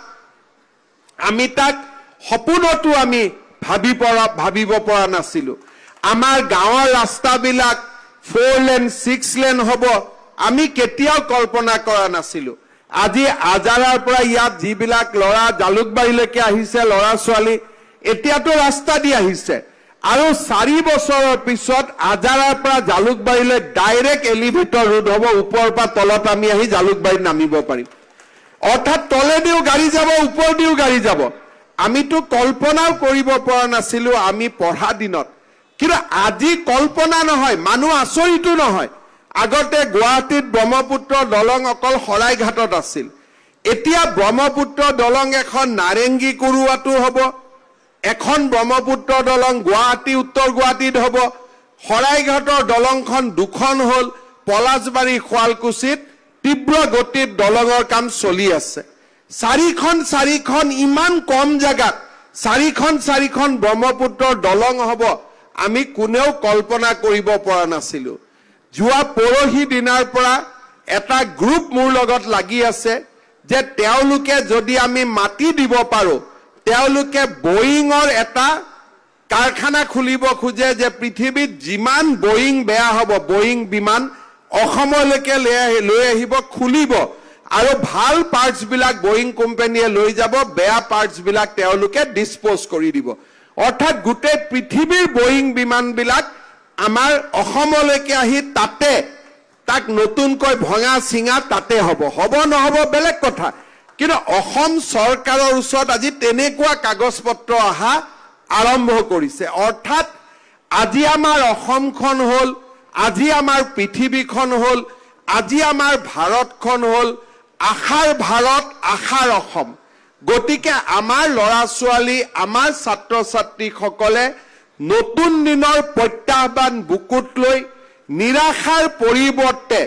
A: আমি তাক সপোনতো আমি ভাবিব পৰা নাছিলো আমাৰ গাঁৱৰ ৰাস্তাবিলাক 4 লেন 6 লেন হ'ব আমি কেতিয়াও কল্পনা কৰা নাছিলো আজি আজাৰাৰ পৰা ইয়াত যিবিলাক লৰা জালুকবাৰীলৈকে আহিছে লৰা ছোৱালী এতিয়াতো ৰাস্তা দি আহিছে আৰু 4 বছৰৰ পিছত আজাৰাৰ পৰা জালুকবাৰীলৈ ডাইৰেক্ট এলিভেটৰ ৰোড হ'ব ওপৰৰ পৰা তলত আমি আহি জালুকবাৰীত নামিব পাৰিম অৰ্থাৎ তলেদিও গাড়ী যাব ওপৰদিও গাড়ী যাব আমিতো কল্পনাও কৰিব পৰা নাছিলো আমি পঢ়া দিনত কিন্তু আজি কল্পনা নহয় মানুহ আচৰিতো নহয় আগতে গুৱাহাটীত ব্ৰহ্মপুত্ৰ দলং অকল শৰাইঘাটত আছিল এতিয়া ব্ৰহ্মপুত্ৰ দলং এখন নাৰেংগী কুৰুৱাটো হ'ব এখন ব্ৰহ্মপুত্ৰ দলং গুৱাহাটী উত্তৰ গুৱাহাটীত হ'ব শৰাইঘাটৰ দলংখন দুখন হ'ল পলাশবাৰী শুৱালকুছিত তীব্ৰ গতিত দলঙৰ কাম চলি আছে চাৰিখন ইমান কম জায়গাত চাৰিখন ব্ৰহ্মপুত্ৰৰ দলং হ'ব আমি কোনেও কল্পনা কৰিব পৰা নাছিলো যোৱা পৰহি দিনাৰ পৰা এটা গ্ৰুপ মোৰ লগত লাগি আছে যে তেওঁলোকে যদি আমি মাটি দিব পাৰো তেওঁলোকে বোয়িংৰ এটা কাৰখানা খুলিব খুজে যে পৃথিৱীত যিমান বোয়িং বেয়া হ'ব বোয়িং বিমান অসমলৈকে লৈ আহিব খুলিব আৰু ভাল পাৰ্টস বিলাক বোয়িং কোম্পানীয়ে লৈ যাব বেয়া পাৰ্টস বিলাক তেওঁলোকে ডিসপোজ কৰি দিব অৰ্থাৎ গোটেই পৃথিৱীৰ বোয়িং বিমান বিলাক আমাৰ অসমলৈকে আহি তাতে তাক নতুনকৈ ভঙা সিঙা তাতে হ'ব নহব বেলেগ কথা কিন্তু অসম চৰকাৰৰ ওচৰত আজি তেনেকুৱা কাগজপত্ৰ আহা আৰম্ভ কৰিছে অৰ্থাৎ আজি আমাৰ অসমখন হ'ল আজি আমাৰ পৃথিৱীখন হ'ল আজি আমাৰ ভাৰতখন হ'ল আশাৰ ভাৰত আশাৰ অসম গতিকে আমাৰ লৰা ছোৱালী আমাৰ ছাত্ৰ ছাত্ৰীসকলে নতুন দিনৰ প্ৰত্যাহ্বান বুকুত লৈ নিৰাশাৰ পৰিৱৰ্তে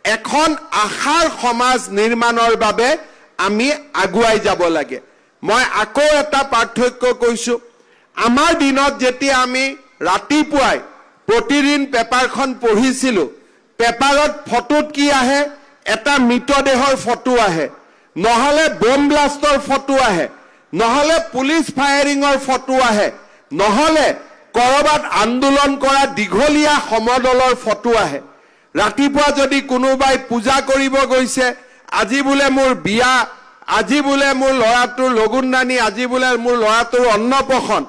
A: এখন আশাৰ সমাজ নিৰ্মাণৰ বাবে আমি আগুৱাই যাব লাগে মই আকৌ এটা পাৰ্থক্য কৈছো আমাৰ দিনত যেতিয়া আমি ৰাতিপুৱাই প্ৰতিদিন পেপাৰখন পঢ়িছিলো পেপাৰত ফটোত কি আহে এটা মৃতদেহৰ ফটো আহে নহলে বম ব্লাষ্টৰ ফটো আহে নহলে পুলিশ ফায়াৰিংৰ ফটো আহে নহলে কৰবাত আন্দোলন কৰা দীঘলীয়া সমদলৰ ফটো আহে ৰাতিপুৱা যদি কোনোবাই পূজা কৰিব গৈছে আজি বুলে মোৰ বিয়া আজি বুলে মোৰ লৰাটোৰ লগুণদানী আজি বুলে মোৰ লৰাটোৰ অন্নপ্ৰসন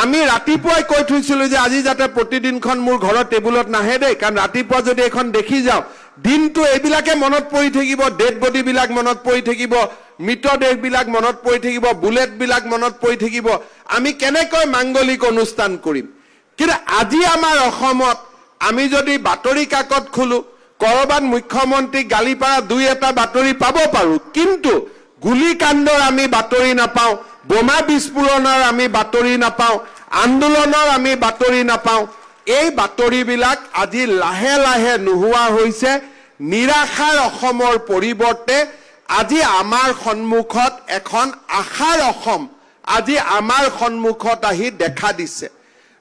A: আমি ৰাতিপুৱাই কৈ থৈছিলো যে আজি যাতে প্ৰতিদিনখন মোৰ ঘৰৰ টেবুলত নাহে দেই কাৰণ ৰাতিপুৱা যদি এখন দেখি যাও দিনটো এইবিলাকে মনত পৰি থাকিব ডেড বডি বিলাক মনত পৰি থাকিব মৃতদেহ বিলাক মনত পৰি থাকিব বুলেট বিলাক মনত পৰি থাকিব আমি কেনেকৈ মাঙ্গলিক অনুষ্ঠান কৰিম কিন্তু আজি আমাৰ অসমত আমি যদি বাতৰি কাকত খুলো কৰবাত মুখ্যমন্ত্ৰী গালিপাৰা দুই এটা বাতৰি পাব পাৰো কিন্তু গুলিকাণ্ডৰ আমি বাতৰি নাপাও বোমা বিস্ফোৰণৰ আমি বাতৰি নাপাও আন্দোলনৰ আমি বাতৰি নাপাও এই বাতৰিবিলাক আজি লাহে লাহে নোহোৱা হৈছে নিৰাশাৰ অসমৰ পৰিৱৰ্তে আজি আমাৰ সন্মুখত এখন আশাৰ অসম আজি আমাৰ সন্মুখত আহি দেখা দিছে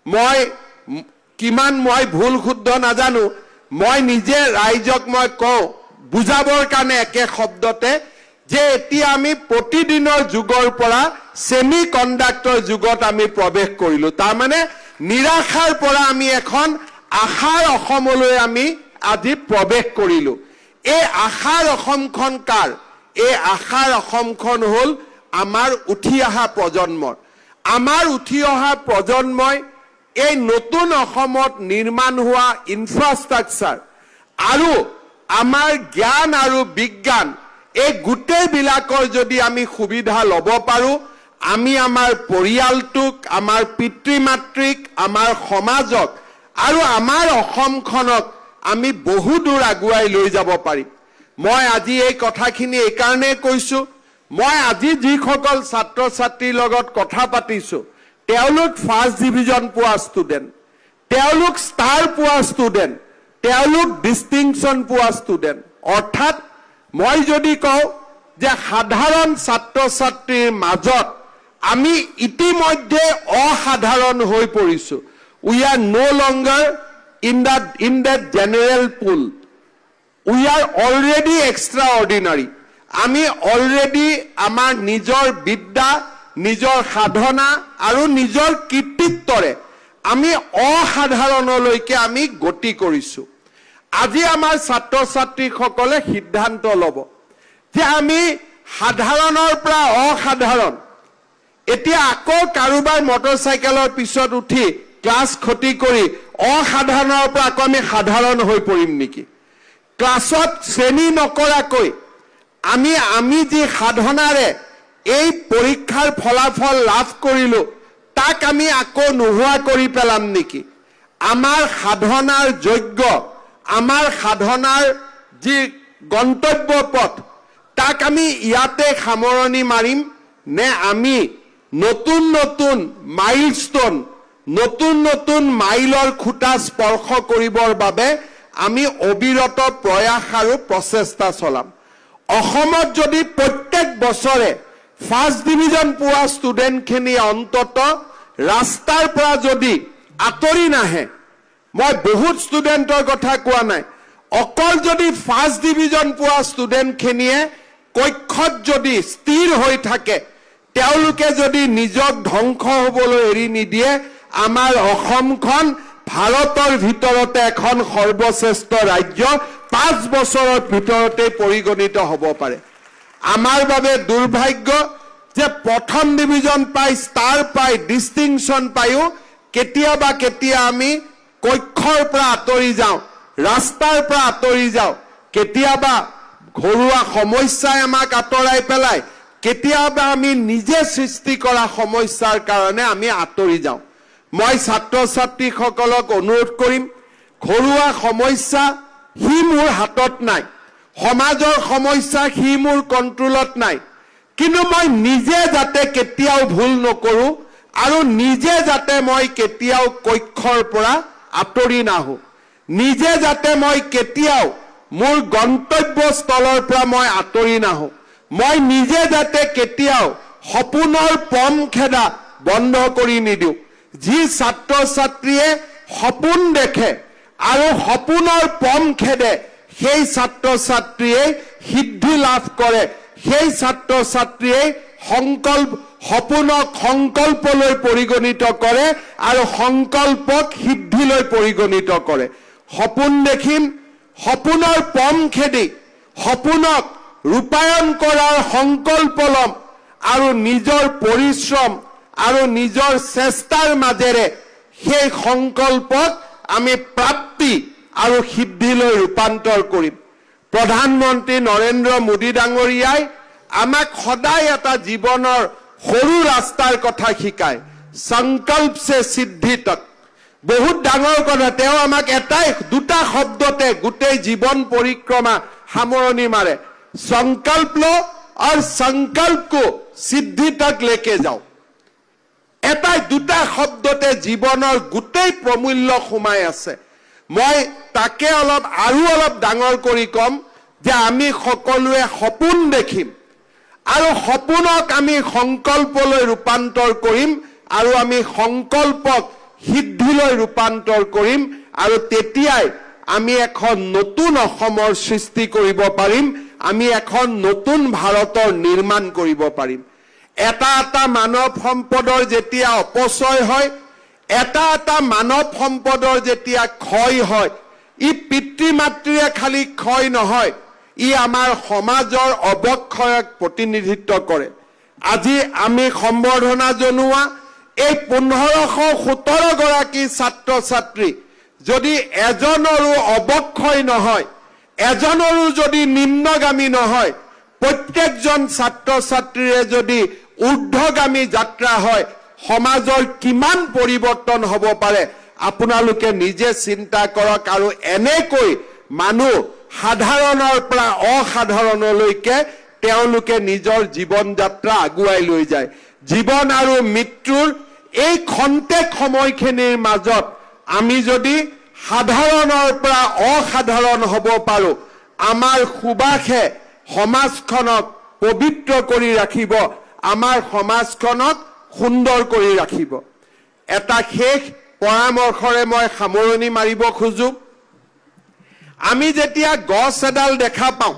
A: মই কিমান মই ভুল শুদ্ধ নাজানো মই নিজে ৰাইজক মই কওঁ বুজাবৰ কাৰণে একে শব্দতে যে এতিয়া আমি প্ৰতিদিনৰ যুগৰ পৰা সেমি কণ্ডাক্টৰ যুগত আমি প্ৰৱেশ কৰিলো তাৰ মানে নিৰাশাৰ পৰা আমি এখন আশাৰ অসমলৈ আমি আজি প্ৰৱেশ কৰিলো এই আশাৰ অসমখন কাৰ এই আশাৰ অসমখন হল আমাৰ উঠি অহা প্ৰজন্মৰ আমাৰ উঠি অহা প্ৰজন্মই এই নতুন অসমত নিৰ্মাণ হোৱা ইনফ্ৰাষ্ট্ৰাকচাৰ আৰু আমাৰ জ্ঞান আৰু বিজ্ঞান এই গোটেই বিলাকৰ যদি আমি সুবিধা লব পাৰো আমি আমাৰ পৰিয়ালটোক আমাৰ পিতৃ মাতৃক আমাৰ সমাজক আৰু আমাৰ অসমখনক আমি বহু দূৰ আগুৱাই লৈ যাব পাৰিম মই আজি এই কথাখিনি এই কাৰণে কৈছো মই আজি যিসকল ছাত্ৰ ছাত্ৰীৰ লগত কথা পাতিছো তেওঁলোক ফাৰ্ষ্ট ডিভিজন পোৱা ষ্টুডেণ্ট তেওঁলোক ষ্টাৰ পোৱা ষ্টুডেণ্ট তেওঁলোক ডিষ্টিংচন পোৱা ষ্টুডেণ্ট অৰ্থাৎ মই যদি কওঁ যে সাধাৰণ ছাত্ৰ ছাত্ৰীৰ মাজত আমি ইতিমধ্যে অসাধাৰণ হৈ পৰিছো we are no longer in that general pool we are already extraordinary আমি already আমাৰ নিজৰ বিদ্যা নিজৰ সাধনা আৰু নিজৰ কীৰ্তিত্বৰে আমি অসাধাৰণলৈকে আমি গতি কৰিছো আজি আমাৰ ছাত্ৰ ছাত্ৰীসকলে সিদ্ধান্ত ল'ব যে আমি সাধাৰণৰ পৰা অসাধাৰণ এতিয়া আকৌ কাৰোবাৰ মটৰচাইকেলৰ পিছত উঠি ক্লাছ খতি কৰি অসাধাৰণৰ পৰা আকৌ আমি সাধাৰণ হৈ পৰিম নেকি ক্লাছত শ্ৰেণী নকৰাকৈ আমি যি সাধনাৰে এই পৰীক্ষাৰ ফলাফল লাভ কৰিলো তাক আমি আকৌ নোহোৱা কৰি পেলাম নেকি আমাৰ সাধনাৰ যোগ্য আমাৰ সাধনাৰ যি গন্তব্য পথ তাক আমি ইয়াতে সামৰণি মাৰিম নে আমি নতুন নতুন মাইলস্টোন নতুন নতুন মাইলৰ খুঁটা স্পৰ্শ কৰিবৰ বাবে আমি অবিৰত প্ৰয়াস আৰু প্ৰচেষ্টা চলাম অসমত যদি প্ৰত্যেক বছৰে ফাৰ্ষ্ট ডিভিজন পোৱা ষ্টুডেণ্টখিনি অন্তত ৰাস্তাৰ পৰা যদি আঁতৰি নাহে মই বহুত ষ্টুডেণ্টৰ কথা কোৱা নাই অকল যদি ফাৰ্ষ্ট ডিভিজন পোৱা ষ্টুডেণ্টখিনিয়ে কক্ষত যদি স্থিৰ হৈ থাকে তেওঁলোকে যদি নিজক ধ্বংস হ'বলৈ এৰি নিদিয়ে আমাৰ অসমখন ভাৰতৰ ভিতৰতে এখন সৰ্বশ্ৰেষ্ঠ ৰাজ্য 5 বছৰৰ ভিতৰতে পৰিগণিত হ'ব পাৰে আমাৰ বাবে দুৰ্ভাগ্য যে প্ৰথম ডিভিজন পাই ষ্টাৰ পাই ডিষ্টিংচন পায়ো কেতিয়া আমি কক্ষৰ পৰা আঁতৰি যাওঁ ৰাস্তাৰ পৰা আঁতৰি যাওঁ কেতিয়াবা ঘৰুৱা সমস্যাই আমাক আঁতৰাই পেলাই কেতিয়াবা আমি নিজে সৃষ্টি কৰা সমস্যাৰ কাৰণে আমি আঁতৰি যাওঁ মই ছাত্ৰ ছাত্ৰীসকলক অনুৰোধ কৰিম ঘৰুৱা সমস্যা হি মোৰ হাতত নাই সমাজৰ সমস্যা হি মোৰ কন্ট্ৰোলত নাই কিন্তু মই নিজে যাতে কেতিয়াও ভুল নকৰো আৰু নিজে যাতে মই কেতিয়াও কক্ষৰ পৰা আঁতৰি নাহো নিজে যাতে মই কেতিয়াও মোৰ গন্তব্যস্থলৰ পৰা মই আঁতৰি নাহো মই নিজে যাতে কেতিয়াও সপোনৰ পম খেদা বন্ধ কৰি নিদিওঁ যি ছাত্ৰ ছাত্ৰীয়ে সপোন দেখে আৰু সপোনৰ পম খেদে সেই ছাত্ৰ ছাত্ৰীয়ে সিদ্ধি লাভ কৰে সেই ছাত্ৰ ছাত্ৰীয়ে সপোনক সংকল্পলৈ পৰিগণিত কৰে আৰু সংকল্পক সিদ্ধিলৈ পৰিগণিত কৰে সপোন দেখিম সপোনৰ পম খেদি সপোনক ৰূপায়ণ কৰাৰ সংকল্প লম আৰু নিজৰ পৰিশ্ৰম আৰু নিজৰ চেষ্টাৰ মাজেৰে সেই সংকল্পক আমি প্ৰাপ্তি আৰু সিদ্ধিলৈ ৰূপান্তৰ কৰিম প্ৰধানমন্ত্ৰী নৰেন্দ্ৰ মোদী ডাঙৰীয়াই আমাক সদায় এটা জীৱনৰ সৰু ৰাস্তাৰ কথা শিকায় সংকল্প সে সিদ্ধি তক বহুত ডাঙৰ কথা তেওঁ আমাক এটাই দুটা শব্দতে গোটেই জীৱন পৰিক্ৰমা সামৰণি মাৰে संकल्प लो और संकल्प को सिद्धि तक लेके जाओ एटा दुटा शब्दते जीवনৰ গোটেই প্ৰমূল্য সোমাই আছে মই তাকে অলপ ডাঙৰ কৰি কম যে আমি সকলোৱে সপোন দেখিম আৰু সপোনক আমি সংকল্পলৈ ৰূপান্তৰ কৰিম আৰু আমি সংকল্পক সিদ্ধিলৈ ৰূপান্তৰ কৰিম আৰু তেতিয়াই আমি এখন নতুন অসমৰ সৃষ্টি কৰিব পাৰিম আমি এখন নতুন ভাৰতৰ নিৰ্মাণ কৰিব পাৰিম এটা মানৱ সম্পদৰ যেতিয়া অপচয় হয়, এটা মানৱ সম্পদৰ যেতিয়া ক্ষয় হয়, ই পিতৃ মাতৃয়ে খালি ক্ষয় নহয়, ই আমাৰ সমাজৰ অৱক্ষয়ক প্ৰতিনিধিত্ব কৰে। আজি আমি সম্বৰ্ধনা জনোৱা এই 1517 গৰাকী ছাত্ৰ ছাত্ৰী যদি এজনৰো অৱক্ষয় নহয়, এজনৰো যদি নিম্নগামী নহয়, প্ৰত্যেকজন ছাত্ৰ ছাত্ৰীৰে যদি ঊৰ্ধ্বগামী যাত্ৰা হয়, সমাজৰ কিমান পৰিৱৰ্তন হ'ব পাৰে আপোনালোকে নিজে চিন্তা কৰক। আৰু এনেকৈ মানুহ সাধাৰণৰ পৰা অসাধাৰণলৈকে তেওঁলোকে নিজৰ জীৱন যাত্ৰা আগুৱাই লৈ যায়। জীৱন আৰু মৃত্যুৰ এই খন্তেক সময়খিনিৰ মাজত আমি যদি সাধাৰণৰ পৰা অসাধাৰণ হ'ব পাৰো, আমাৰ সুবাসে সমাজখনক পবিত্ৰ কৰি ৰাখিব, আমাৰ সমাজখনক সুন্দৰ কৰি ৰাখিব। এটা শেষ পৰামৰ্শৰে মই সামৰণি মাৰিব খোজো। আমি যেতিয়া গছ এডাল দেখা পাওঁ,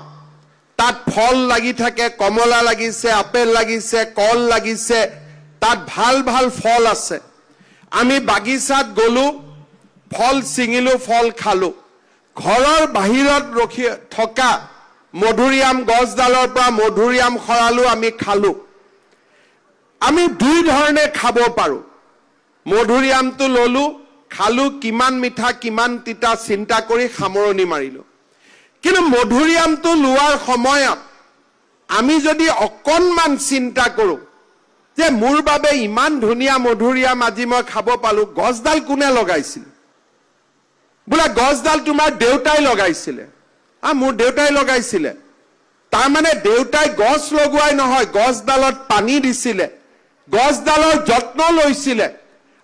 A: তাত ফল লাগি থাকে, কমলা লাগিছে, আপেল লাগিছে, কল লাগিছে, তাত ভাল ভাল ফল আছে। আমি বাগিচাত গলো, ফল ছিঙিলো, ফল খালো। ঘৰৰ বাহিৰত ৰখি থকা মধুৰিআম গছডালৰ পৰা মধুৰিআম খৰালো, আমি খালো। আমি দুই ধৰণে খাব পাৰো। মধুৰিআমটো ললো, খালো, কিমান মিঠা কিমান তিতা চিন্তা কৰি সামৰণি মাৰিলো। কিন্তু মধুৰিআমটো লোৱাৰ সময়ত আমি যদি অকণমান চিন্তা কৰো যে মোৰ বাবে ইমান ধুনীয়া মধুৰিআম আজি মই খাব পালো, গছডাল কোনে লগাইছিল? বোলে গছডাল তোমাৰ দেউতাই লগাইছিলে। মোৰ দেউতাই লগাইছিলে। তাৰমানে দেউতাই গছ লগোৱাই নহয়, গছডালত পানী দিছিলে, গছডালৰ যত্ন লৈছিলে,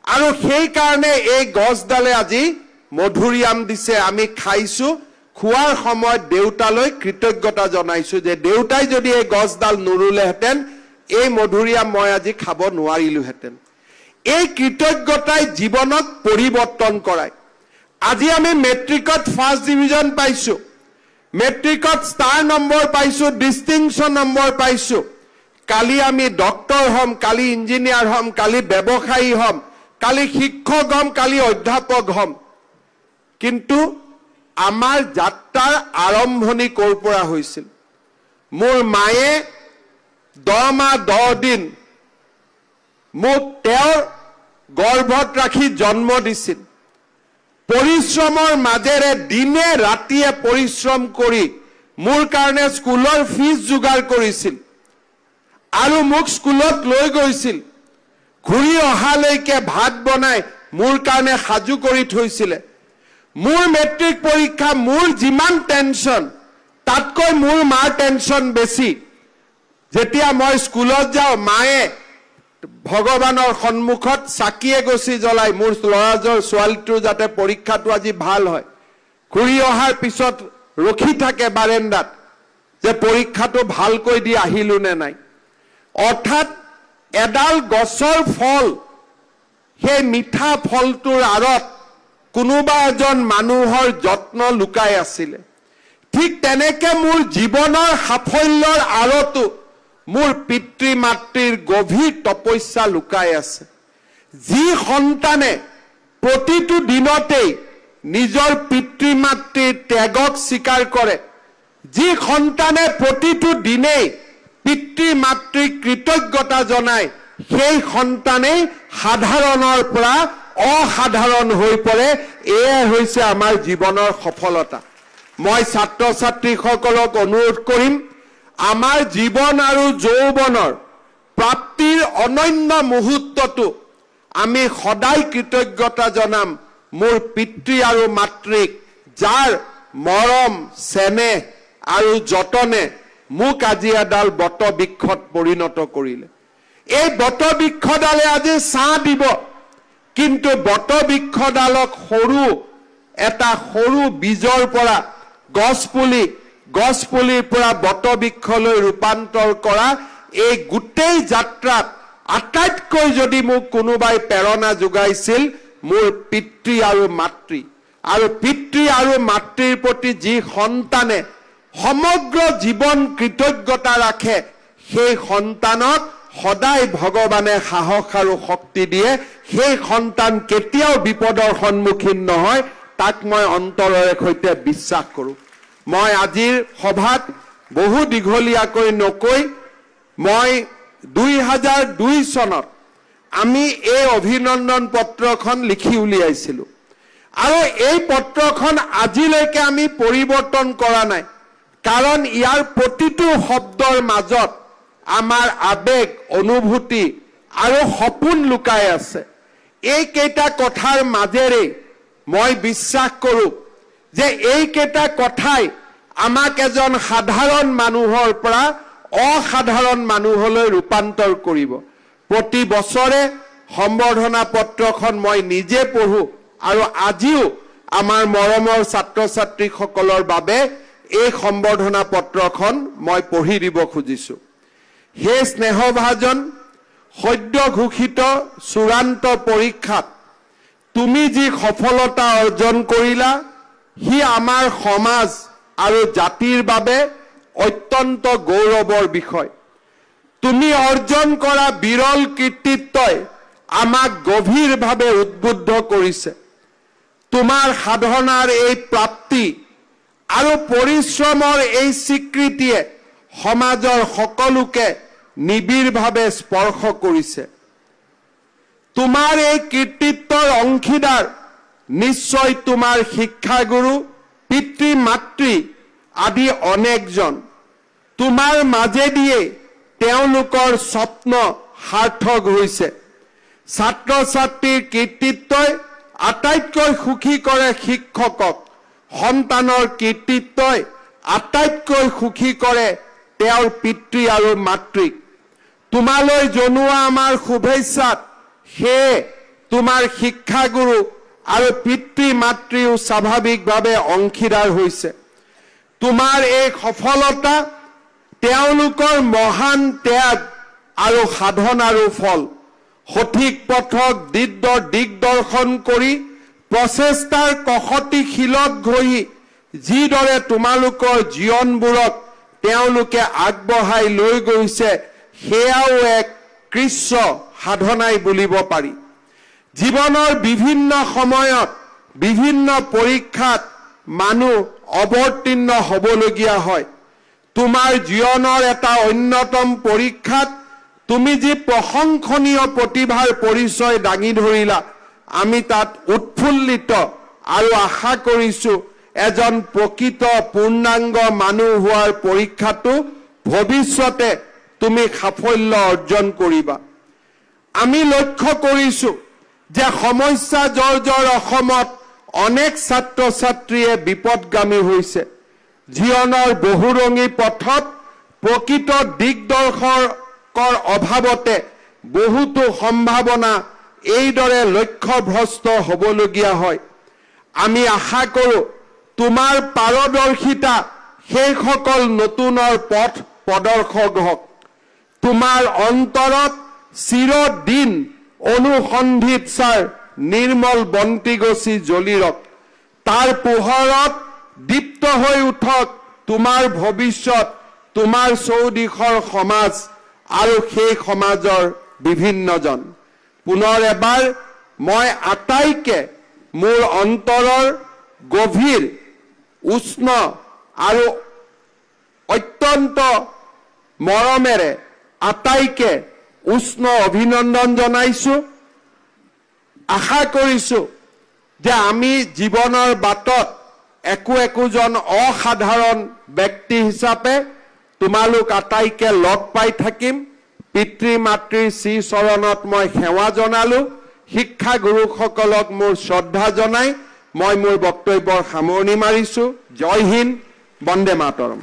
A: আৰু সেইকাৰণে এই গছডালে আজি মধুৰিআম দিছে, আমি খাইছো। খোৱাৰ সময়ত দেউতালৈ কৃতজ্ঞতা জনাইছো যে দেউতাই যদি এই গছডাল নুৰুলেহেঁতেন এই মধুৰিআম মই আজি খাব নোৱাৰিলোহেঁতেন। এই কৃতজ্ঞতাই জীৱনক পৰিৱৰ্তন কৰায়। আজি আমি মেট্ৰিকত ফাৰ্ষ্ট ডিভিজন পাইছো, মেট্ৰিকত ষ্টাৰ নম্বৰ পাইছো, ডিষ্টিংশ্যন নম্বৰ পাইছো। কালি আমি ডক্তৰ হ'ম, কালি ইঞ্জিনিয়াৰ হ'ম, কালি ব্যৱসায়ী হ'ম, কালি শিক্ষক হ'ম, কালি অধ্যাপক হ'ম। কিন্তু আমাৰ যাত্ৰাৰ আৰম্ভণি ক'ৰ পৰা হৈছিল? মোৰ মায়ে 10 মাহ 10 দিন মোক তেওঁৰ গৰ্ভত ৰাখি জন্ম দিছিল। পৰিশ্ৰমৰ মাজেৰে দিনে ৰাতিয়ে পৰিশ্ৰম কৰি মোৰ কাৰণে স্কুলৰ ফিজ যোগাৰ কৰিছিল আৰু মোক স্কুলত লৈ গৈছিল। ঘূৰি অহালৈকে ভাত বনাই মোৰ কাৰণে সাজু কৰি থৈছিলে। মোৰ মেট্ৰিক পৰীক্ষা, মোৰ যিমান টেনশ্যন তাতকৈ মোৰ মাৰ টেনশ্যন বেছি। যেতিয়া মই স্কুলত যাওঁ, মায়ে ভগৱানৰ সন্মুখত চাকিয়ে গছি জ্বলাই মোৰ ল'ৰাজৰ ছোৱালীটোৰ যাতে পৰীক্ষাটো আজি ভাল হয়। ঘূৰি অহাৰ পিছত ৰখি থাকে বাৰেণ্ডাত যে পৰীক্ষাটো ভালকৈ দি আহিলো নে নাই। অৰ্থাৎ এডাল গছৰ ফল, সেই মিঠা ফলটোৰ আঁৰত কোনোবা এজন মানুহৰ যত্ন লুকাই আছিলে। ঠিক তেনেকে মোৰ জীৱনৰ সাফল্যৰ আঁৰতো মোৰ পিতৃ মাতৃৰ গভীৰ তপস্যা লুকাই আছে। যি সন্তানে প্ৰতিটো দিনতেই নিজৰ পিতৃ মাতৃৰ ত্যাগক স্বীকাৰ কৰে, যি সন্তানে প্ৰতিটো দিনেই পিতৃ মাতৃক কৃতজ্ঞতা জনায়, সেই সন্তানেই সাধাৰণৰ পৰা অসাধাৰণ হৈ পৰে। এয়াই হৈছে আমাৰ জীৱনৰ সফলতা। মই ছাত্ৰ ছাত্ৰীসকলক অনুৰোধ কৰিম, আমাৰ জীৱন আৰু যৌৱনৰ প্ৰাপ্তিৰ অনন্য মুহূৰ্তটো আমি সদায় কৃতজ্ঞতা জনাম মোৰ পিতৃ আৰু মাতৃক, যাৰ মৰম চেনেহ আৰু যতনে মোক আজি এডাল বটবৃক্ষত পৰিণত কৰিলে। এই বটবৃক্ষডালে আজি ছাঁ দিব, কিন্তু বটবৃক্ষডালক এটা সৰু বীজৰ পৰা গছপুলিৰ পৰা বটবৃক্ষলৈ ৰূপান্তৰ কৰা এই গোটেই যাত্ৰাত আটাইতকৈ যদি মোক কোনোবাই প্ৰেৰণা যোগাইছিল মোৰ পিতৃ আৰু মাতৃ। আৰু পিতৃ আৰু মাতৃৰ প্ৰতি যি সন্তানে সমগ্ৰ জীৱন কৃতজ্ঞতা ৰাখে, সেই সন্তানক সদায় ভগৱানে সাহস আৰু শক্তি দিয়ে সেই সন্তান কেতিয়াও বিপদৰ সন্মুখীন নহয় তাক মই অন্তৰেৰে সৈতে বিশ্বাস কৰোঁ মই আজিৰ সভাত বহু দীঘলীয়াকৈ নকৈ মই 2002 চনত আমি এই অভিনন্দন পত্ৰখন লিখি উলিয়াইছিলোঁ আৰু এই পত্ৰখন আজিলৈকে আমি পৰিৱৰ্তন কৰা নাই কাৰণ ইয়াৰ প্ৰতিটো শব্দৰ মাজত আমাৰ আবেগ অনুভূতি আৰু সপোন লুকাই আছে এই কেইটা কথাৰ মাজেৰে মই বিশ্বাস কৰোঁ যে এই কেইটা কথাই আমাক এজন সাধাৰণ মানুহৰ পৰা অসাধাৰণ মানুহলৈ ৰূপান্তৰ কৰিব প্ৰতি বছৰে সম্বৰ্ধনা পত্ৰখন মই নিজে পঢ়ো আৰু আজিও আমাৰ মৰমৰ ছাত্ৰ ছাত্ৰীসকলৰ বাবে এই সম্বৰ্ধনা পত্ৰখন মই পঢ়ি দিব খুজিছোঁ হে স্নেহভাজন সদ্য ঘোষিত চূড়ান্ত পৰীক্ষাত তুমি যি সফলতা অৰ্জন কৰিলা হি আমাৰ সমাজ আৰু জাতিৰ বাবে অত্যন্ত গৌৰৱৰ বিষয় তুমি অৰ্জন কৰা বিৰল কীৰ্তিত্বই আমাক গভীৰভাৱে উদ্বুদ্ধ কৰিছে তোমাৰ সাধনাৰ এই প্ৰাপ্তি আৰু পৰিশ্ৰমৰ এই স্বীকৃতিয়ে সমাজৰ সকলোকে নিবিড়ভাৱে স্পৰ্শ কৰিছে তোমাৰ এই কীৰ্তিত্বৰ অংশীদাৰ নিশ্চয় তোমাৰ শিক্ষাগুৰু পিতৃ মাতৃ আদি অনেকজন তোমাৰ মাজেদিয়ে তেওঁলোকৰ স্বপ্ন সাৰ্থক হৈছে ছাত্ৰ ছাত্ৰীৰ কীৰ্তিত্বই আটাইতকৈ সুখী কৰে শিক্ষকক সন্তানৰ কীৰ্তিত্বই আটাইতকৈ সুখী কৰে তেওঁৰ পিতৃ আৰু মাতৃক তোমালৈ জনোৱা আমাৰ শুভেচ্ছাত সেয়ে তোমাৰ শিক্ষাগুৰু আৰু পিতৃ মাতৃও স্বাভাৱিকভাৱে অংশীদাৰ হৈছে তোমাৰ এই সফলতা তেওঁলোকৰ মহান ত্যাগ আৰু সাধনাৰো ফল সঠিক পথক দিগদৰ্শন কৰি প্ৰচেষ্টাৰ কষটি শিলত ঘঁহি যিদৰে তোমালোকৰ জীৱনবোৰক তেওঁলোকে আগবঢ়াই লৈ গৈছে সেয়াও এক কৃষ্ণ সাধনাই বুলিব পাৰি জীৱনৰ বিভিন্ন সময়ত বিভিন্ন পৰীক্ষাত মানুহ অৱতীৰ্ণ হ'বলগীয়া হয় তোমাৰ জীৱনৰ এটা অন্যতম পৰীক্ষাত তুমি যি প্ৰশংসনীয় প্ৰতিভাৰ পৰিচয় দাঙি ধৰিলা আমি তাত উৎফুল্লিত আৰু আশা কৰিছোঁ এজন প্ৰকৃত পূৰ্ণাংগ মানুহ হোৱাৰ পৰীক্ষাটো ভৱিষ্যতে তুমি সাফল্য অৰ্জন কৰিবা আমি লক্ষ্য কৰিছোঁ যে সমস্যা জৰ্জৰ অসমত অনেক ছাত্ৰ ছাত্ৰীয়ে বিপদগামী হৈছে জীৱনৰ বহুৰঙী পথত প্ৰকৃত দিগদৰ্শকৰ অভাৱতে বহুতো সম্ভাৱনা এইদৰে লক্ষ্যভ্ৰষ্ট হ'বলগীয়া হয় আমি আশা কৰোঁ তোমাৰ পাৰদৰ্শিতা সেইসকল নতুনৰ পথ প্ৰদৰ্শক হওক তোমাৰ অন্তৰত চিৰদিন অনুসন্ধিত ছাৰ নিৰ্মল বন্তিগছি জ্বলিৰক তাৰ পোহৰত দীপ্ত হৈ উঠক তোমাৰ ভৱিষ্যত তোমাৰ চৌদিশৰ সমাজ আৰু সেই সমাজৰ বিভিন্নজন পুনৰ এবাৰ মই আটাইকে মোৰ অন্তৰৰ গভীৰ উষ্ণ আৰু অত্যন্ত মৰমেৰে আটাইকে উষ্ণ অভিনন্দন জনাইছোঁ আশা কৰিছোঁ যে আমি জীৱনৰ বাটত একোজন অসাধাৰণ ব্যক্তি হিচাপে তোমালোক আটাইকে লগ পাই থাকিম পিতৃ মাতৃৰ শ্ৰী চৰণত মই সেৱা জনালোঁ শিক্ষাগুৰুসকলক মোৰ শ্ৰদ্ধা জনাই মই মোৰ বক্তব্যৰ সামৰণি মাৰিছোঁ জয় হিন্দ বন্দে মাতৰম